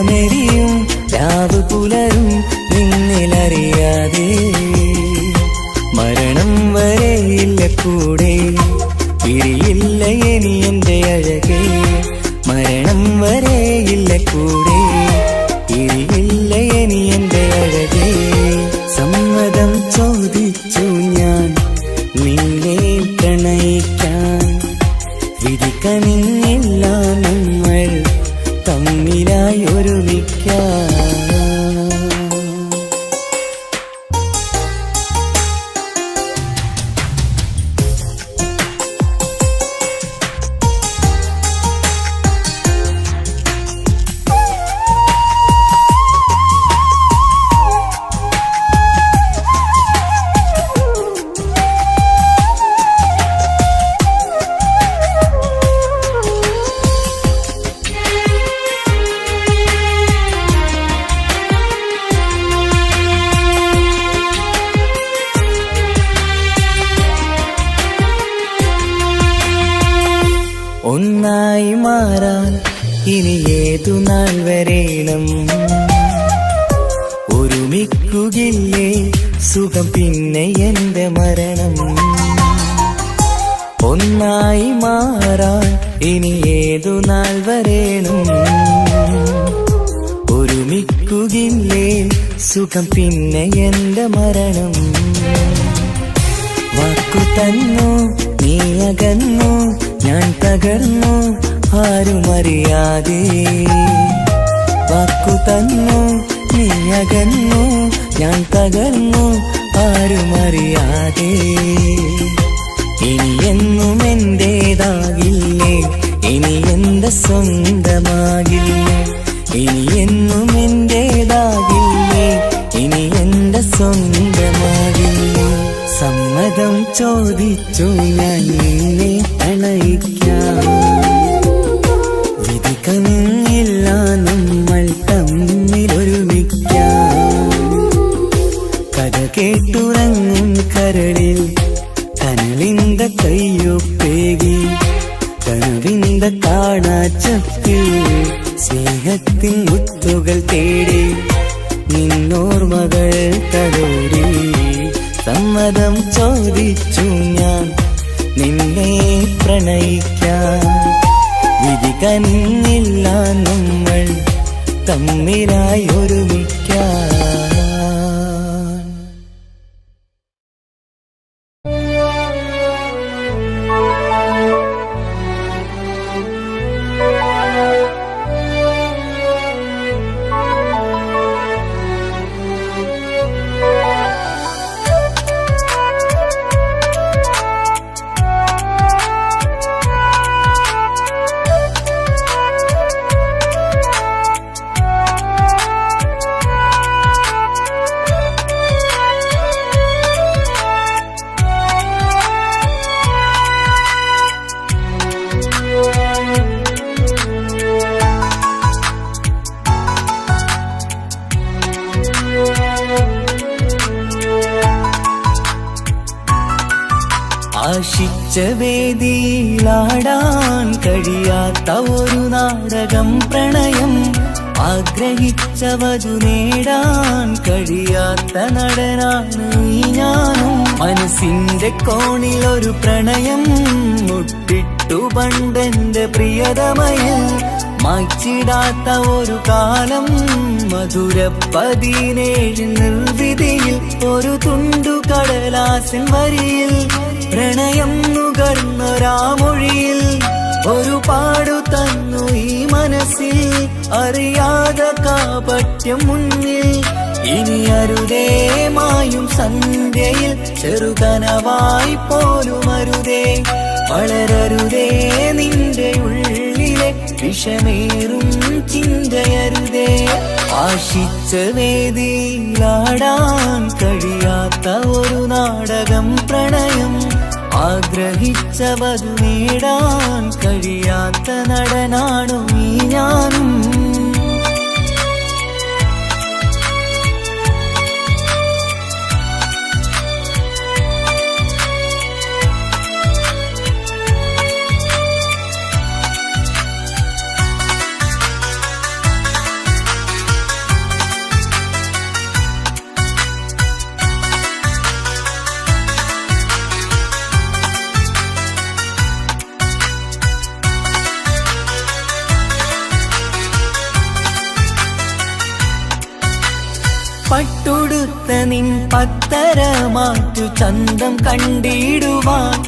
നിറമെരിയും രാവ് പുലരും നിന്നിലറിയാതെ മരണം വരെയില്ല കൂടെ പിരിയില്ല ഇനി എന്റെ അഴകേ മരണം വരെയില്ല കൂടെ പിരിയില്ല ഇനി എന്റെ അഴകേ സമ്മതം ചോദിച്ചു ഞാൻ നിന്നെ പ്രണയിക്കാൻ വിധി കനിഞ്ഞില്ല നമ്മൾ തമ്മിലായി ഒരുമിക്കാൻ ഒന്നായി മാറാൻ ഇനി ഏതു നാൾ വരേണം ഒരുമിക്കുകയില്ലേ സുഖം പിന്നെ എന്റെ മരണം ഒന്നായി മാറാൻ ഇനി ഏതു നാൾ വരേണം ഒരുമിക്കുകയില്ലേ സുഖം പിന്നെ എന്റെ മരണം വാക്കു തന്നു നീ അകന്നു ഞാൻ തകർന്നു ആരുമറിയാതെ വാക്കു തന്നു നീ അകന്നു ഞാൻ തകർന്നു ആരുമറിയാതെ ഇനി എന്നും എന്റേതാകില്ലേ ഇനി എന്റെ സ്വന്തമാകില്ലേ ഇനി എന്നും എന്റേതാകില്ലേ ഇനി എന്റെ സ്വന്തമാകില്ലേ സമ്മതം ചോദിച്ചു ഞാൻ നിന്നെ പ്രണയിക്കാം വിധി കനിഞ്ഞില്ല നമ്മൾ തമ്മിലൊരുമിക്കാം കഥ കേട്ടുറങ്ങും കരളിൽ കനലിന്റെ കയ്യൊപ്പേകി കനവിന്റെ കാണാച്ചപ്പിൽ സ്നേഹത്തിൻ മുത്തുകൾ തേടി നിന്നോർമകൾ തലോടി സമ്മതം ചോദിച്ചു ഞാൻ നിന്നെ പ്രണയിക്കാൻ വിധി കനിഞ്ഞില്ല നമ്മൾ തമ്മിലായി ഒരുമിക്കാൻ ആശിച്ച വേദിയിലാടാൻ കഴിയാത്ത ഒരു നാടകം പ്രണയം ആഗ്രഹിച്ച വധു നേടാൻ കഴിയാത്ത നടനാണ് ഈ ഞാനും മനസ്സിന്റെ കോണിൽ ഒരു പ്രണയം മുട്ടിട്ടു പണ്ടെന്റെ പ്രിയതമയിൽ മായ്ച്ചിടാത്ത ഒരു കാലം മധുര 17 നിർവിധിയിൽ ഒരു തുണ്ടു കടലാസിൻ വരിയിൽ പ്രണയം നുകർന്നൊരാമൊഴിയിൽ ഒരു പാടു തന്നു ഈ മനസ്സിൽ അറിയാതെ കാപട്യം മുന്നിൽ ഇനി അരുതേ മായും സന്ധ്യയിൽ ചെറുകനവായി പോലും അരുതേ വളരരുതേ നിന്റെ ഉള്ളിലെ വിഷമേറും ചിന്തയരുതേ ആശിച്ച വേദിയിലാടാൻ കഴിയാത്ത ഒരു നാടകം പ്രണയം ആഗ്രഹിച്ച വധു നേടാൻ കഴിയാത്ത നടനാണു ഈ ഞാനും അത്തരമാറ്റു ചന്തം കണ്ടിടുവാൻ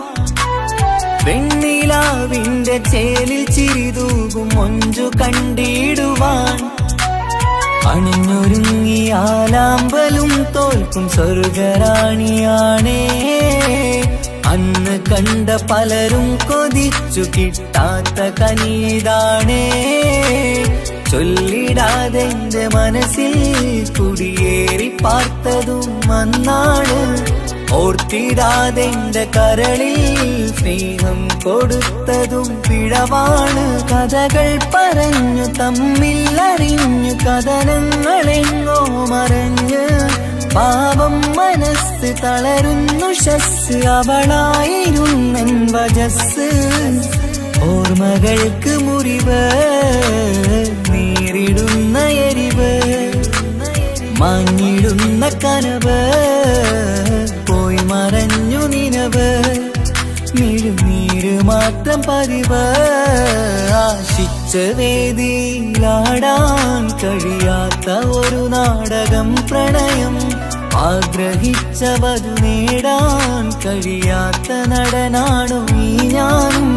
വെണ്ണിലാവിന്റെ ചേലിൽ ചിരിതൂകും മൊഞ്ചു കണ്ടിടുവാൻ അണിഞ്ഞൊരുങ്ങിയാലാമ്പലും തോൽക്കും സ്വർഗറാണിയാണേ അന്ന് കണ്ട പലരും കൊതിച്ചു കിട്ടാത്ത കനിതാണേ ചൊല്ലിടാതെ എന്റെ മനസ്സിൽ കുടിയേറി പാർത്തതും അന്നാണ് ഓർത്തിടാതെ എന്റെ കരളിൽ സ്നേഹം കൊടുത്തതും പിഴവാണ് കഥകൾ പറഞ്ഞു തമ്മിൽ അറിഞ്ഞു കഥനങ്ങളെങ്ങോ മറഞ്ഞ് പാപം മനസ്സ് തളരുന്നു ശസ് അവളായിരുന്നെൻ വജസ് ഓർമ്മകൾക്ക് മുറിവ് നേരിടുന്ന എരിവ് മാഞ്ഞിടുന്ന കനവ് പോയി മറഞ്ഞു നിനവ് മിഴുനീര് മാത്രം പതിവ് ആശിച്ച വേദിയിലാടാൻ കഴിയാത്ത ഒരു നാടകം പ്രണയം ആഗ്രഹിച്ചവതു നേടാൻ കഴിയാത്ത നടനാണു ഈ ഞാനും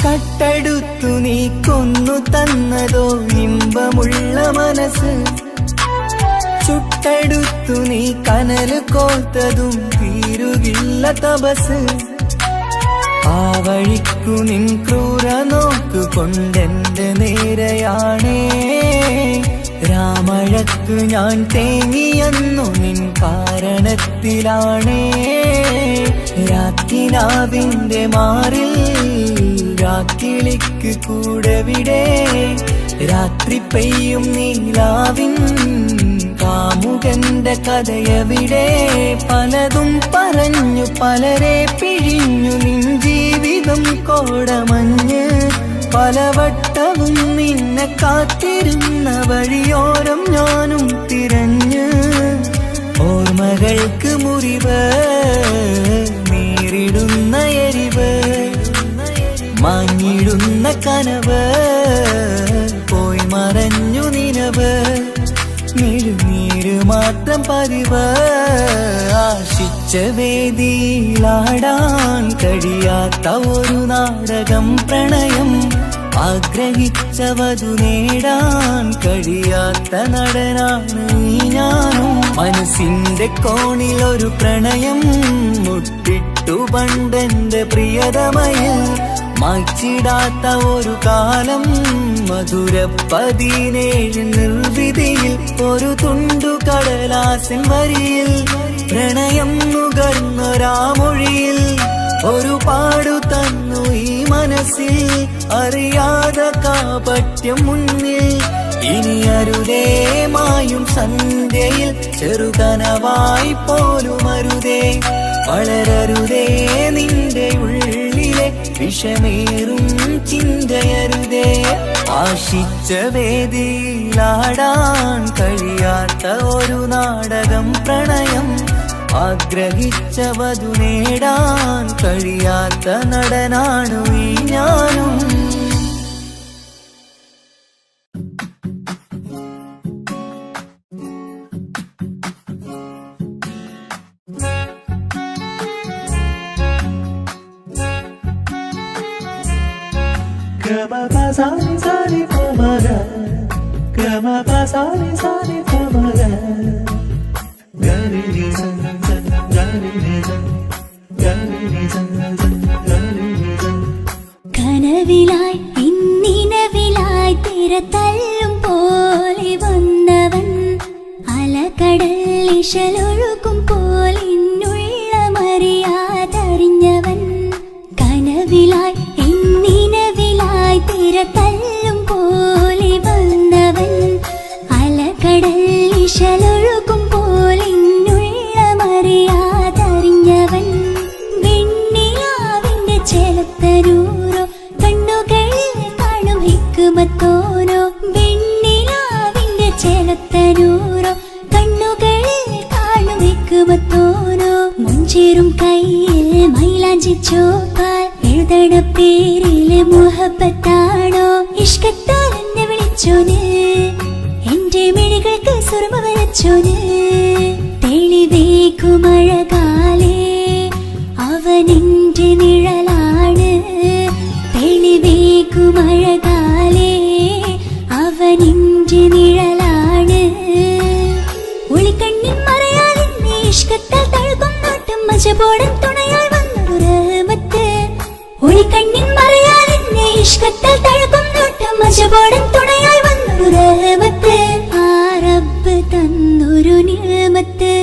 കട്ടെടുത്തു നീ കൊന്നു തന്നതോ ഇമ്പമുള്ള മനസ്സ് ചുട്ടെടുത്തു നീ കനല് കോത്തതും തീരുകില്ല തപസ് ആ വഴിക്കു നിൻ ക്രൂര നോക്കു കൊണ്ടെന്റെ നേരെയാണേ രാമഴക്കു ഞാൻ തേങ്ങിയെന്നു നിൻ കാരണത്തിലാണേ രാക്കിനാവിന്റെ മാറിൽ രാക്കിളിക്ക് കൂടവിടെ രാത്രി പെയ്യും നീലാവിൻ കാമുകന്റെ കഥയവിടെ പലതും പറഞ്ഞു പലരെ പിഴിഞ്ഞു നിൻ ജീവിതം കോടമഞ്ഞ് പലവട്ടവും നിന്നെ കാത്തിരുന്ന വഴിയോരം ഞാനും തിരഞ്ഞ് ഓർമ്മകൾക്ക് മുറിവ് നേരിടുന്ന എരിവ് മാഞ്ഞിടുന്ന കനവ് പോയി മറഞ്ഞു നിനവ് മിഴുനീര് മാത്രം പതിവ് ആശിച്ച വേദിയിലാടാൻ കഴിയാത്ത ഒരു നാടകം പ്രണയം ആഗ്രഹിച്ചവതു നേടാൻ കഴിയാത്ത നടനാണ് ഈ ഞാനും മനസ്സിന്റെ കോണിൽ ഒരു പ്രണയം മുട്ടിട്ടു പണ്ടെന്റെ പ്രിയതമയിൽ മായ്ച്ചിടാത്ത ഒരു കാലം മധുര 17 നിർവിധിയിൽ ഒരു തുണ്ടു കടലാസിൻ വരിയിൽ പ്രണയം നുകർന്നൊരാമൊഴിയിൽ ഒരു പാടു തന്നു ഈ മനസ്സിൽ അറിയാതെ കാപട്യം മുന്നിൽ ഇനി അരുതേ മായും സന്ധ്യയിൽ ചെറുകനവായി പോലും അരുതേ വളരരുതേ നിന്റെ ഉള്ളിലെ വിഷമേറും ചിന്തയരുതേ ആശിച്ച വേദിയിലാടാൻ കഴിയാത്ത ഒരു നാടകം പ്രണയം ആഗ്രഹിച്ചവതു നേടാൻ കഴിയാത്ത നടനാണു ഈ ഞാനും കനവിലായി ഇന്നിനവിലായി തിരതല്ലും പോലെ വന്നവൻ അലകടൽ ഇശലൊഴുകും പോലെ ഇന്നുள்ள മറിയാതറിഞ്ഞവൻ കനവിലായി ഇന്നിനവിലായി തിരതല്ലും പോലെ വന്നവൻ അലകടൽ ഇശലൊഴുകും പോലെ ഇന്നുள்ள മറിയാതറിഞ്ഞവൻ വെണ്ണിലാ പേരിലെ മുഹബത്താണോ ഇഷ്കത്താൽ എന്നെ വിളിച്ചോന് എന്റെ മിഴികൾക്ക് സുറുമ വരച്ചോന് തെളിവേക്കുമഴകാലേ അവനെന്റെ നിഴലാണ് തെളിവേക്കുമഴകാലേ അവനെന്റെ നിഴലാണ് ഒളിക്കണ്ണിൻ മറയാലെന്നെ ഇഷ്കത്താൽ തഴുകും നോട്ടം മജബോടൻ തുണയായി വന്നൊരു റഹ്മത്ത് ഒളിക്കണ്ണിൻ മറയാലെന്നെ ഇഷ്കത്താൽ തഴുകും നോട്ടം മജബോടൻ തുണയായി വന്നൊരു റഹ്മത്ത് ആ റബ്ബ് തന്നൊരു നിഅമത്ത്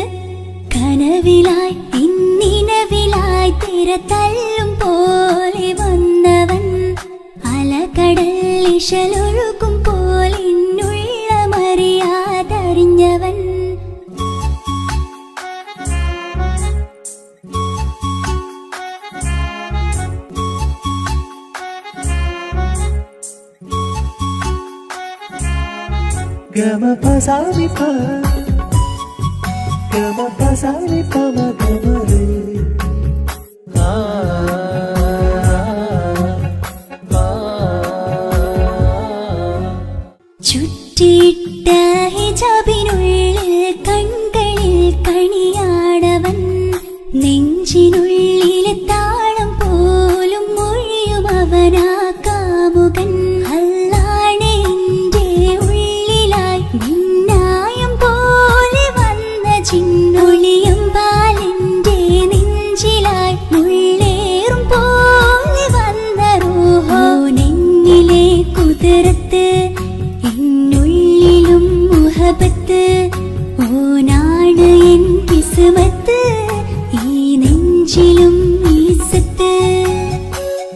കനവിലായി ഇന്നിനവിലായി തിര തല്ലും പോലെ വന്നവൻ അലകടൽ ഇശലൊഴുകും പോലെ ഇന്നുള്ളമറിയാതറിഞ്ഞവൻ Gama pasami pa, gama pasami pa magamare. ചുറ്റിയിട്ട ഹിജാബിനുള്ളിൽ കൺകളിൽ കണിയാടവൻ നെഞ്ചിനുള്ളിലെ താളം പോലും മൊഴിയും അവനാ കാമുകൻ അല്ലാണെ എന്റെ ഉള്ളിലായി മിന്നായം പോലെ വന്ന ചിന്നൊളിയും പാലിന്റെ നെഞ്ചിലായി മുള്ളേറും പോലെ വന്ന റൂഹോ നെഞ്ഞിലെ കുതിരത്ത് എന്നുള്ളിലും മുഹബത്ത് ഓനാണ് എൻ കിസ്മത്ത് ഈ നെഞ്ചിലും ഈസത്ത്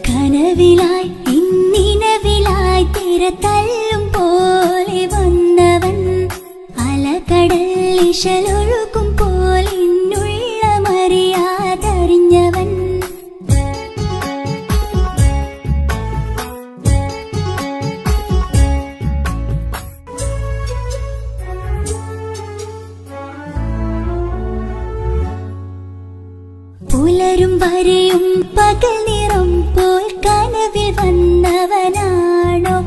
കനവിലായി ഇന്നിനവിലായി തിര തല്ലും പോലെ വന്നവൻ അലകടൽ ഇശലൊഴുകും പോലെ ഇന്നുള്ളമറിയാതറിഞ്ഞവൻ പുലരും വരെയും പകൽ നിറം പോൽ കനവിൽ വന്നവനാണോ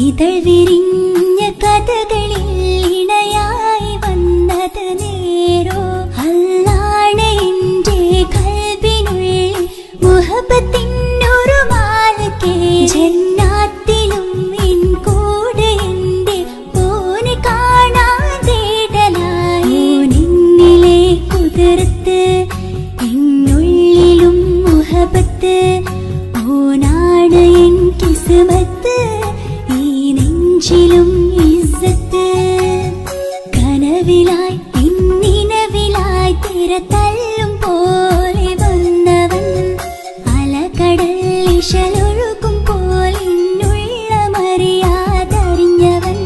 ഇതൾ വിരിഞ്ഞ കഥകളിൽ ഇണയായി വന്നത് നേരോ അല്ലാണെ എന്റെ കൽബിനുള്ളിൽ മുഹബത്തിനൊരു മാലക്കേ ജന്നാത്തിലും എൻ കൂടെ എന്റെ ഓനെ കാണാൻ തേടലായി നിന്നിലെ കുതിരത്ത് എന്നുള്ളിലും മുഹബത്ത് ഓനാണ് എൻ കിസ്മത്ത് ഈ നെഞ്ചിലും ഇസ്സത്ത് കനവിലായി ഇന്നിനവിലായി തിര തല്ലും പോലെ വന്നവൻ അലകടൽ ഇശലൊഴുകും പോലെ ഇന്നുള്ളമറിയാതറിഞ്ഞവൻ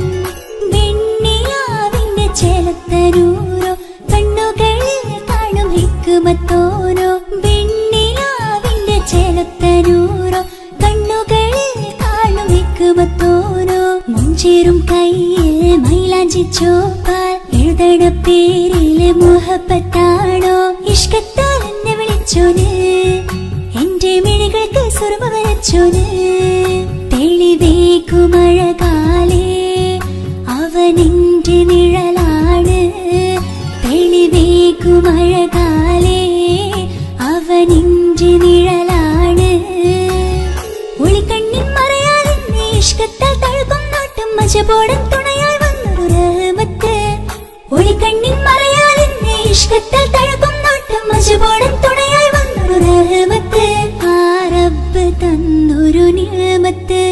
വെണ്ണിലാവിന്റെ ചെലത്തരൂരോ കണ്ണുകളിൽ കാണും ഹിക്മത്തോരോ വെണ്ണിലാവിന്റെ ചെലത്തരൂരോ കണ്ണുകളിൽ കാണും ഹിക്മത്തോരോ മുഞ്ചേറും കയ്യിൽ മൈലാഞ്ചി ചോപ്പാൽ എഴുതണ പേരിലെ മുഹബത്താണോ ഇഷ്കത്താൽ എന്നെ വിളിച്ചോന് എന്റെ മിഴികൾക്ക് സുറുമ വരച്ചോന് തെളിവേക്കുമഴകാലേ അവനെന്റെ നിഴലാണ് തെളിവേക്കുമഴകാലേ അവനെന്റെ നിഴലാണ് ഒളിക്കണ്ണിൻ മറയാലെന്നെ ഇഷ്കത്താൽ തഴുകും നോട്ടം മജബോടൻ തുണയായി വന്നൊരു റഹ്മത്ത് ഒളിക്കണ്ണിൻ മറയാലെന്നെ ഇഷ്കത്താൽ തഴുകും നോട്ടം മജബോടൻ തുണയായി വന്നൊരു റഹ്മത്ത് ആ റബ്ബ് തന്നൊരു നിഅമത്ത്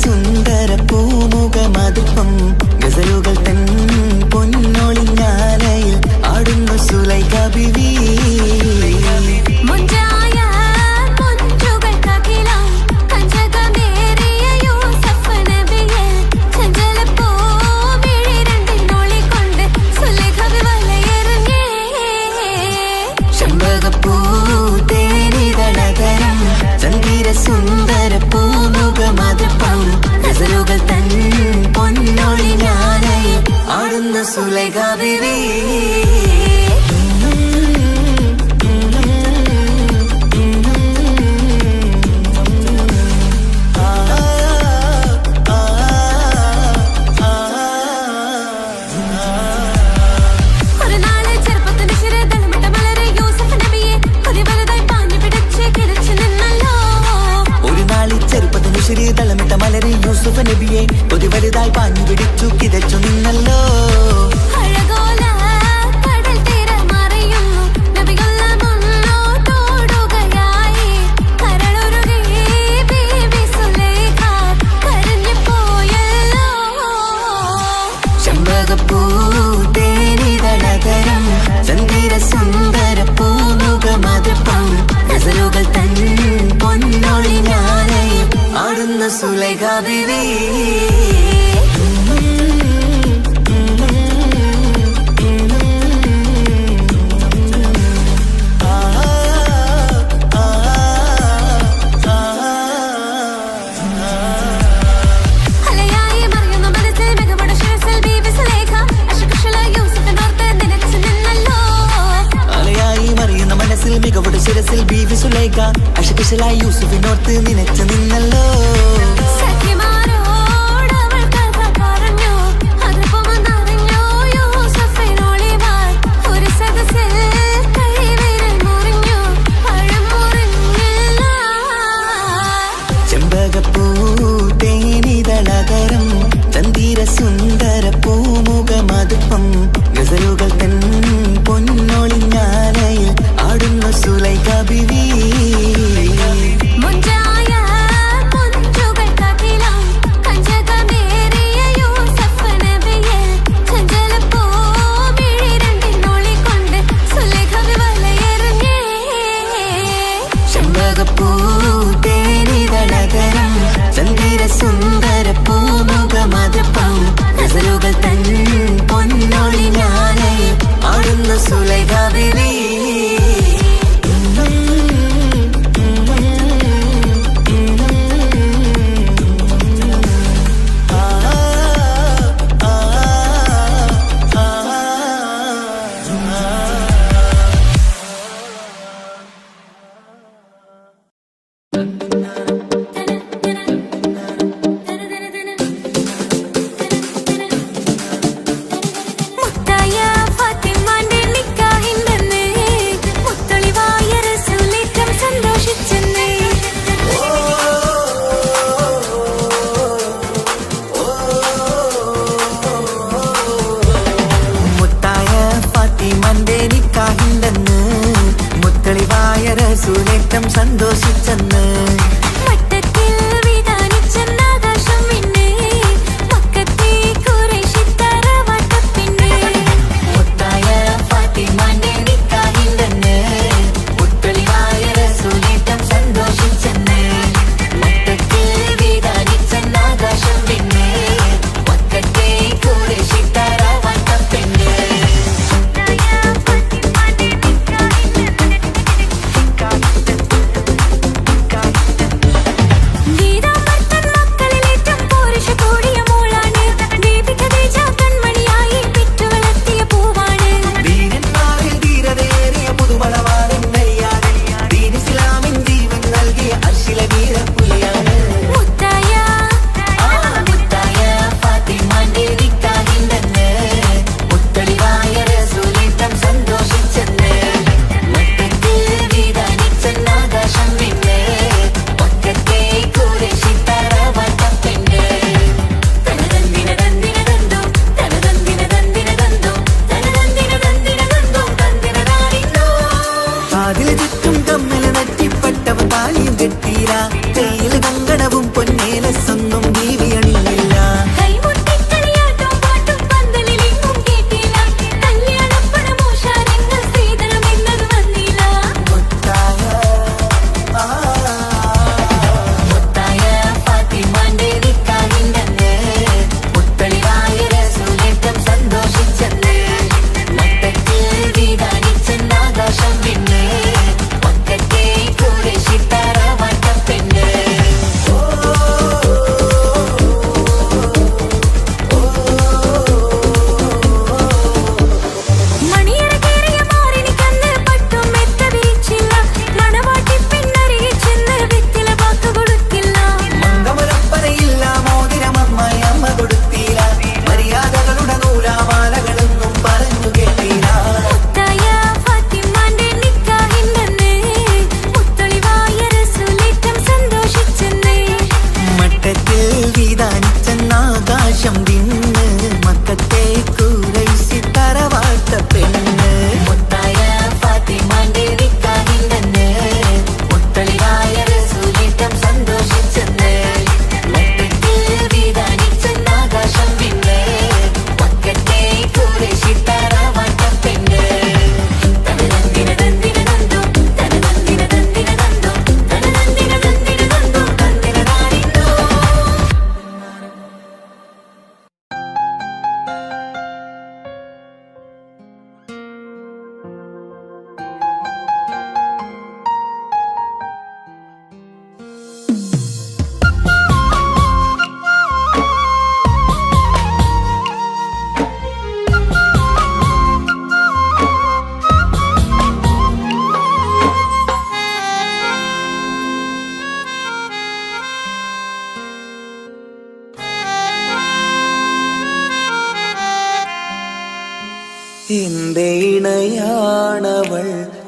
സുന്ദര പൂമുഖമതുപ്പം ഗസലുകൾ തൻ പൊന്നൊളിഞ്ഞാലയിൽ ആടുന്നു സുലൈഖ ബിവി മുഞ്ചായ മുഞ്ചുകൾക്കഖിലം കഞ്ചകമേറിയ യൂസഫ് നബിയെ ചഞ്ചലപ്പൂ മിഴി രണ്ടിനൊളികൊണ്ട് സുലേഖ വലയെറിഞ്ഞേ ചെമ്പകപ്പൂ തേനിതളകരം ചന്ദിര സുന്ദര പൂമുഖമതപ്പം ഗസലുകൾ തൻ പൊന്നൊളി ഞാനയിൽ ആടുന്ന സുലേഖ ബിവി തളമിട്ട മലരെ യൂസുഫ് നബിയെ ഒരു വലുതായി പാഞ്ഞു പിടിച്ചു കിതച്ചു നിന്നല്ലോ അഴകോല കടൽ തീര മറിയുന്നു നബിയുള്ള മുന്നോട്ടോടുകയായി കരളുരുകി ബീബി സുലൈഖ കരഞ്ഞു പോയല്ലോ ചെമ്പകപ്പൂ തേനിതളകരം ചന്ദിര സുന്ദര പൂമുഖമതപ്പം ഗസലുകൾ തൻ പൊന്നൊളി ഞാനയിൽ ആടുന്ന സുലേഖ ബിവി മികവുടെ ശിരസിൽ ബീവി സുലൈഖ അശകുശലായി യൂസുഫിനോർത്ത് നിനച്ചു നിന്നല്ലോ സഖിമാരോടവൾ കഥ പറഞ്ഞു അതുപമറിഞ്ഞു യൂസഫിനൊളിവാൽ ഒരു സദസ്സിൽ കൈവിരൽ മുറിഞ്ഞു പഴം മുറിഞ്ഞില്ല ചെമ്പകപ്പൂ തേനിതളകരം ചന്ദിര സുന്ദര പൂമുഖമതപ്പം ഗസലുകൾ തൻ പൊന്നൊളി ഞാനയിൽ ആടുന്ന സുലൈഖ ബിവി മുഞ്ചായ മുഞ്ചുകൾക്കഖിലം കഞ്ചകമേറിയ യൂസഫ് നബിയെ ചഞ്ചലപ്പൂ മിഴി രണ്ടിനൊളികൊണ്ട് സുലേഖ വലയെറിഞ്ഞേ ചെമ്പകപ്പൂ തേനിതളകരം ചന്ദിര സുന്ദര പൂമുഖമതപ്പം ഗസലുകൾ തൻ പൊന്നൊളി ഞാനയിൽ ആടുന്ന സുലൈഖ ബിവി മുത്തായ ഫാത്തിമാന്റെ നിക്കാഹിണ്ടെന്ന് മുത്തളിവായ റസൂലേറ്റം സന്തോഷിച്ചെന്ന് മുത്തായ ഫാത്തിമന്റെ നിക്കാഹിണ്ടെന്ന് മുത്തളിവായ റസൂലേറ്റം സന്തോഷിച്ചെന്ന് മട്ടത്തിൽ വിധാനിച്ചെന്നാകാശം പിന്നെ മക്കത്തെ ഖുറൈശി തറവാട്ടപ്പിന്നെ മുത്തായ ഫാത്തിമന്റെ നിക്കാഹിണ്ടെന്ന് മുത്തളിവായ റസൂലേറ്റം സന്തോഷിച്ചെന്ന് മട്ടത്തിൽ വിധാനിച്ചെന്നാകാശം പിന്നെ മക്കത്തെ ഖുറൈശി തറവാട്ടപ്പിന്നെ ഫാത്തിമാന്റെ നിക്കാഹിണ്ടെന്ന്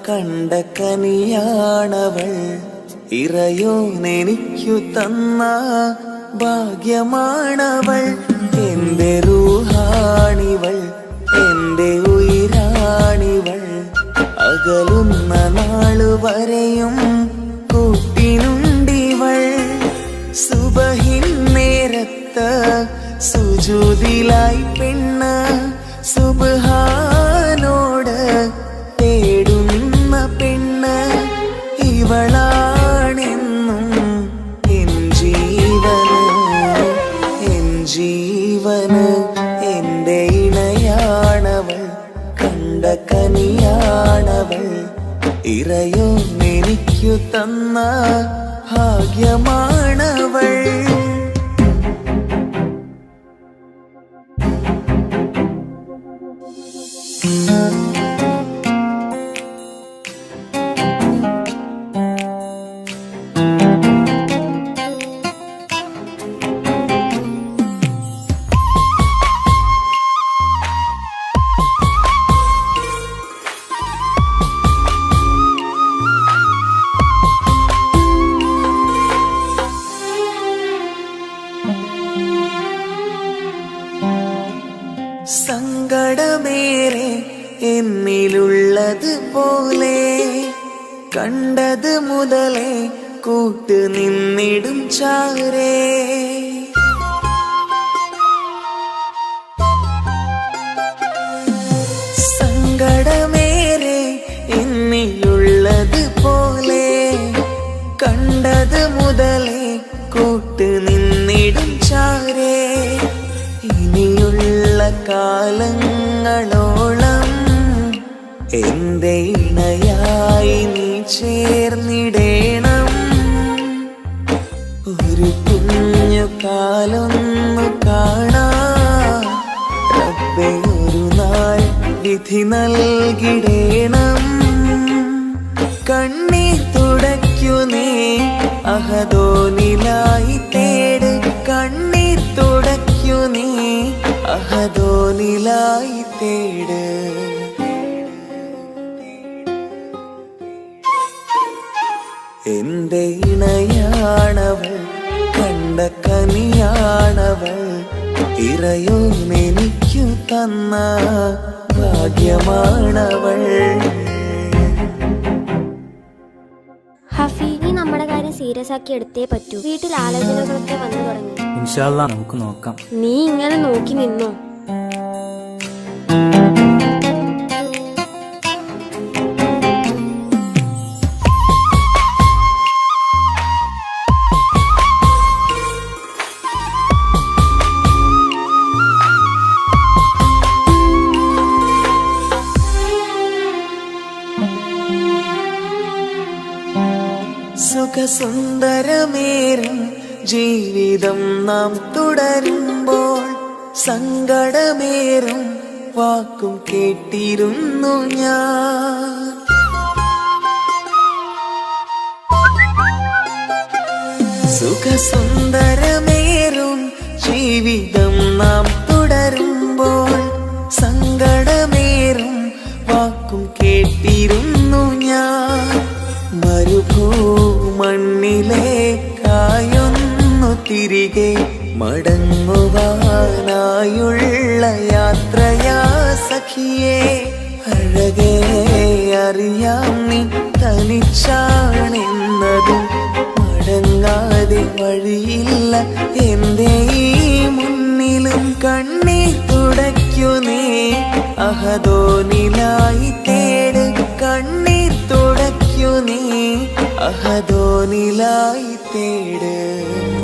കണ്ട കനിയാണവൾ ഇറയോനെനിക്കു തന്ന ഭാഗ്യമാണവൾ എന്റെ റൂഹാണിവൾ എന്റെ ഉയിരാണിവൾ അകലുന്ന നാളുവരെയും കൂട്ടിനുണ്ടിവൾ സുബഹിൻ നേരത്ത് സുജൂദിലായി പെണ്ണ് സുബ്ഹാനോട് തേടുന്ന പെണ്ണ് ഇവളാണെന്നും എൻ ജീവന് എന്റെ ഇണയാണവൾ കണ്ട കനിയാണവൾ ഇറയോ എനിക്കു തന്ന ഭാഗ്യമാണവൾ. സങ്കടമേറെ എന്നിലുള്ളത് പോലെ കണ്ടത് മുതലേ കൂട്ട് നിന്നിടും ചാരേ. സങ്കടമേറെ എന്നിലുള്ളത് പോലെ കണ്ടത് മുതലേ കൂട്ട് നിന്നിടും ചാരേ. ഇനിയുള്ള കാലങ്ങളോളം എന്റെ ഇണയായി നീ ചേർന്നിടേണം. ഒരു കുഞ്ഞു കാലൊന്നു കാണാൻ റബ്ബേ ഒരു നാൾ വിധി നൽകിടേണം. കണ്ണീർ തുടയ്ക്കു നീ അഹദോനിലായി തേട് കണ്ണീർ തുടയ്ക്കു നീ അഹദോനിലായി തേട്. എന്റെ ഇണയാണവൾ കണ്ട കനിയാണവൾ ഇറയോനെനിക്കു തന്ന ഭാഗ്യമാണവൾ. ഹഫി, നീ നമ്മുടെ കാര്യം സീരിയസ് ആക്കി എടുത്തേ പറ്റൂ. വീട്ടിൽ ആലോചനകളൊക്കെ വന്നു തുടങ്ങി. ഇൻഷാ അല്ലാ നമുക്ക് നോക്കാം. നീ ഇങ്ങനെ നോക്കി നിന്നോ? സുഖസുന്ദരമേറും ജീവിതം നാം തുടരുമ്പോൾ സങ്കടമേറും വാക്കും കേട്ടിരുന്നു ഞാൻ. സുഖസുന്ദരമേറും ജീവിതം നാം തുടരുമ്പോൾ സങ്കടമേറും വാക്കും കേട്ടിരുന്നു ഞാൻ. മരുഭൂമണ്ണിലേക്കായൊന്നു തിരികെ മടങ്ങുവാനായുള്ള യാത്രയാ സഖിയേ. അഴകേ അറിയാം നീ തനിച്ചാണെന്നതും മടങ്ങാതെ വഴിയില്ല എന്റെ ഈ മുന്നിലും. കണ്ണീർ തുടയ്ക്കു നീ അഹദോനിലായി തേട് കണ്ണീർ തുടയ്ക്കു നീ അഹദോനിലായി തേട്.